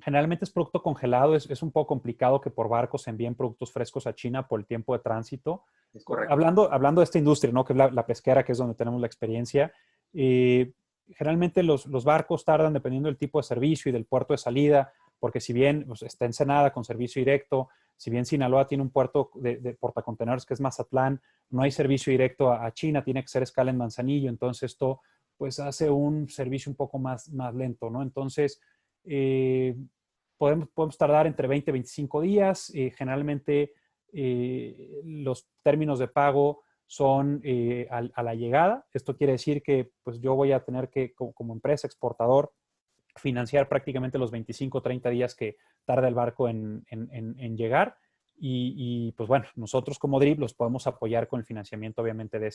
generalmente es producto congelado. Es un poco complicado que por barco se envíen productos frescos a China por el tiempo de tránsito. es correcto. Hablando de esta industria, ¿no? Que es la pesquera, que es donde tenemos la experiencia. eh, Generalmente los barcos tardan, dependiendo del tipo de servicio y del puerto de salida, porque si bien pues, está Ensenada con servicio directo, si bien Sinaloa tiene un puerto de portacontenedores que es Mazatlán, no hay servicio directo a China, tiene que ser escala en Manzanillo, entonces esto pues hace un servicio un poco más lento, ¿no? Entonces, eh, podemos tardar entre 20 y 25 días. Generalmente los términos de pago son a la llegada. Esto quiere decir que pues, yo voy a tener que, como empresa exportador, financiar prácticamente los 25 o 30 días que tarda el barco en llegar. Pues bueno, nosotros como DRIP los podemos apoyar con el financiamiento, obviamente, de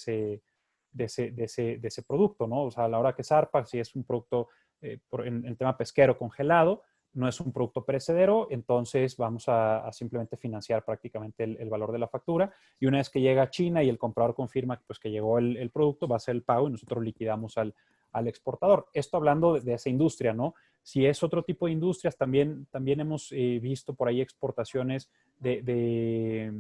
ese producto, ¿no? O sea, a la hora que zarpa, si es un producto en el tema pesquero congelado, no es un producto perecedero, entonces vamos a simplemente financiar prácticamente el valor de la factura. Y una vez que llega a China y el comprador confirma pues, que llegó el producto, va a ser el pago y nosotros liquidamos al exportador. Esto hablando de esa industria, ¿no? Si es otro tipo de industrias, también hemos visto por ahí exportaciones de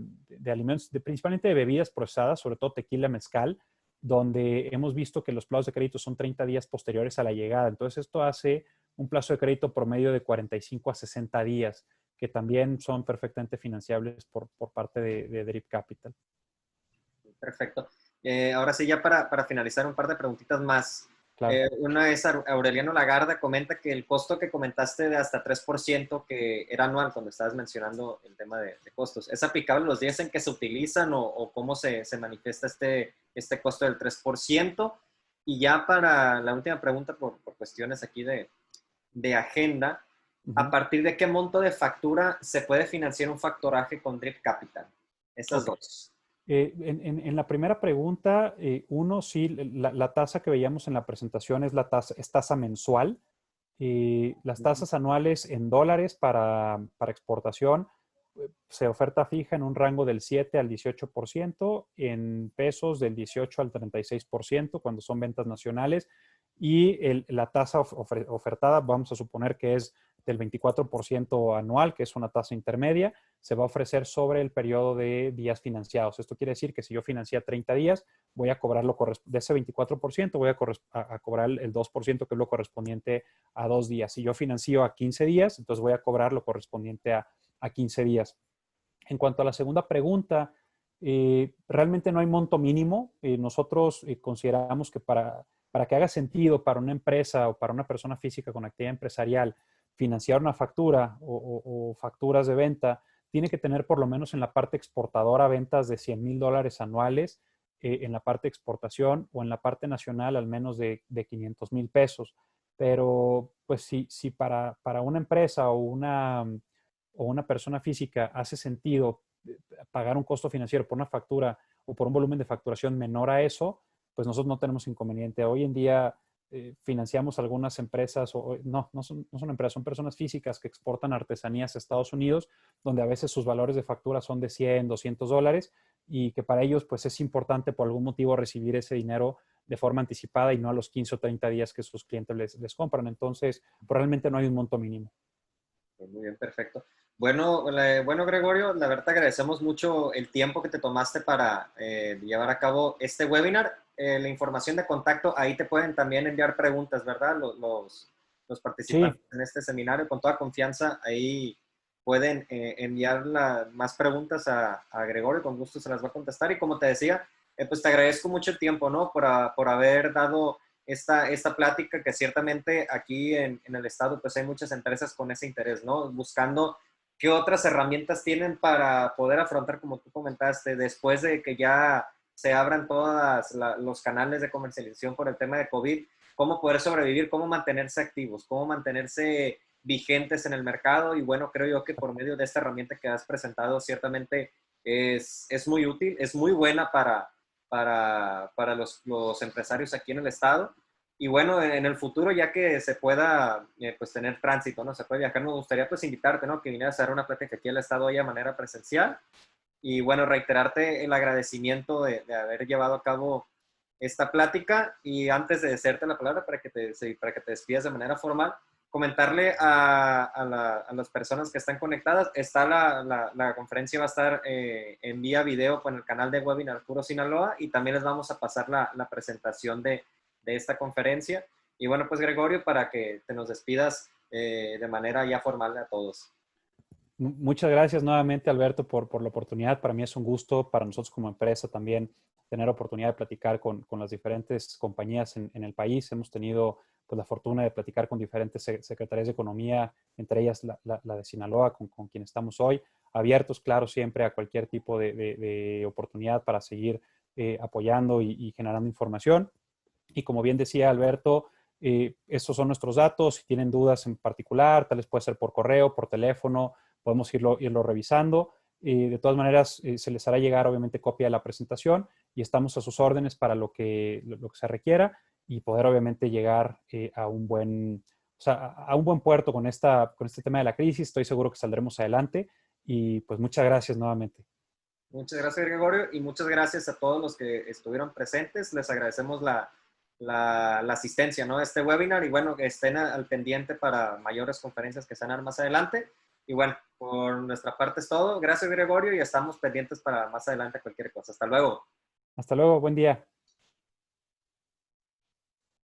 alimentos, principalmente de bebidas procesadas, sobre todo tequila, mezcal, donde hemos visto que los plazos de crédito son 30 días posteriores a la llegada. Entonces, esto hace un plazo de crédito promedio de 45 a 60 días, que también son perfectamente financiables por parte de Drip Capital. Perfecto. Ahora sí, ya para finalizar, un par de preguntitas más. Claro. Una es Aureliano Lagarda, comenta que el costo que comentaste de hasta 3% que era anual cuando estabas mencionando el tema de costos, ¿es aplicable los días en que se utilizan o cómo se manifiesta este costo del 3%? Y ya para la última pregunta, por cuestiones aquí de agenda, ¿a Uh-huh. partir de qué monto de factura se puede financiar un factoraje con Drip Capital? Esas Ok. dos. En la primera pregunta, uno, sí, la tasa que veíamos en la presentación es tasa mensual. Las tasas anuales en dólares para exportación se oferta fija en un rango del 7 al 18%, en pesos del 18 al 36% cuando son ventas nacionales, y la tasa ofertada, vamos a suponer que es del 24% anual, que es una tasa intermedia, se va a ofrecer sobre el periodo de días financiados. Esto quiere decir que si yo financié 30 días, voy a cobrar de ese 24%, voy a cobrar el 2%, que es lo correspondiente a 2 días. Si yo financio a 15 días, entonces voy a cobrar lo correspondiente a 15 días. En cuanto a la segunda pregunta, realmente no hay monto mínimo. Nosotros consideramos que para que haga sentido para una empresa o para una persona física con actividad empresarial financiar una factura o facturas de venta, tiene que tener por lo menos en la parte exportadora ventas de $100,000 anuales, en la parte de exportación o en la parte nacional al menos de 500,000 pesos. Pero pues si para una empresa o una persona física hace sentido pagar un costo financiero por una factura o por un volumen de facturación menor a eso, pues nosotros no tenemos inconveniente. Hoy en día financiamos algunas empresas, no son empresas, son personas físicas que exportan artesanías a Estados Unidos, donde a veces sus valores de factura son de 100, $200, y que para ellos pues es importante por algún motivo recibir ese dinero de forma anticipada y no a los 15 o 30 días que sus clientes les compran. Entonces, probablemente no hay un monto mínimo. Muy bien, perfecto. Bueno, Gregorio, la verdad te agradecemos mucho el tiempo que te tomaste para llevar a cabo este webinar. La información de contacto, ahí te pueden también enviar preguntas, ¿verdad? Los Sí, participantes en este seminario, con toda confianza, ahí pueden enviar más preguntas a Gregorio, con gusto se las va a contestar. Y como te decía, pues te agradezco mucho el tiempo, ¿no? Por haber dado esta plática, que ciertamente aquí en el estado pues hay muchas empresas con ese interés, ¿no? Buscando qué otras herramientas tienen para poder afrontar, como tú comentaste, después de que ya se abran todos los canales de comercialización por el tema de COVID, cómo poder sobrevivir, cómo mantenerse activos, cómo mantenerse vigentes en el mercado. Y bueno, creo yo que por medio de esta herramienta que has presentado, ciertamente es muy útil, es muy buena para los empresarios aquí en el estado. Y bueno, en el futuro, ya que se pueda pues tener tránsito, ¿no? Se puede viajar, me gustaría pues invitarte, ¿no? Que vinieras a dar una plática aquí al estado hoy de manera presencial. Y bueno, reiterarte el agradecimiento de haber llevado a cabo esta plática. Y antes de hacerte la palabra para que te despidas de manera formal, comentarle a las personas que están conectadas, está la conferencia va a estar en vía video con el canal de Webinar Puro Sinaloa, y también les vamos a pasar la presentación de esta conferencia. Y bueno, pues Gregorio, para que te nos despidas de manera ya formal a todos. Muchas gracias nuevamente, Alberto, por la oportunidad. Para mí es un gusto, para nosotros como empresa también, tener oportunidad de platicar con las diferentes compañías en el país. Hemos tenido pues, la fortuna de platicar con diferentes secretarías de economía, entre ellas la de Sinaloa, con quien estamos hoy. Abiertos, claro, siempre a cualquier tipo de oportunidad para seguir apoyando y generando información. Y como bien decía Alberto, estos son nuestros datos. Si tienen dudas en particular, tal vez puede ser por correo, por teléfono, podemos irlo revisando. De todas maneras, se les hará llegar obviamente copia de la presentación y estamos a sus órdenes para lo que se requiera y poder obviamente llegar a un buen puerto con este tema de la crisis. Estoy seguro que saldremos adelante y pues muchas gracias nuevamente. Muchas gracias, Gregorio, y muchas gracias a todos los que estuvieron presentes. Les agradecemos la asistencia, ¿no?, a este webinar, y bueno, que estén al pendiente para mayores conferencias que se harán más adelante. Y bueno, por nuestra parte es todo. Gracias, Gregorio, y estamos pendientes para más adelante cualquier cosa. Hasta luego. Hasta luego, buen día.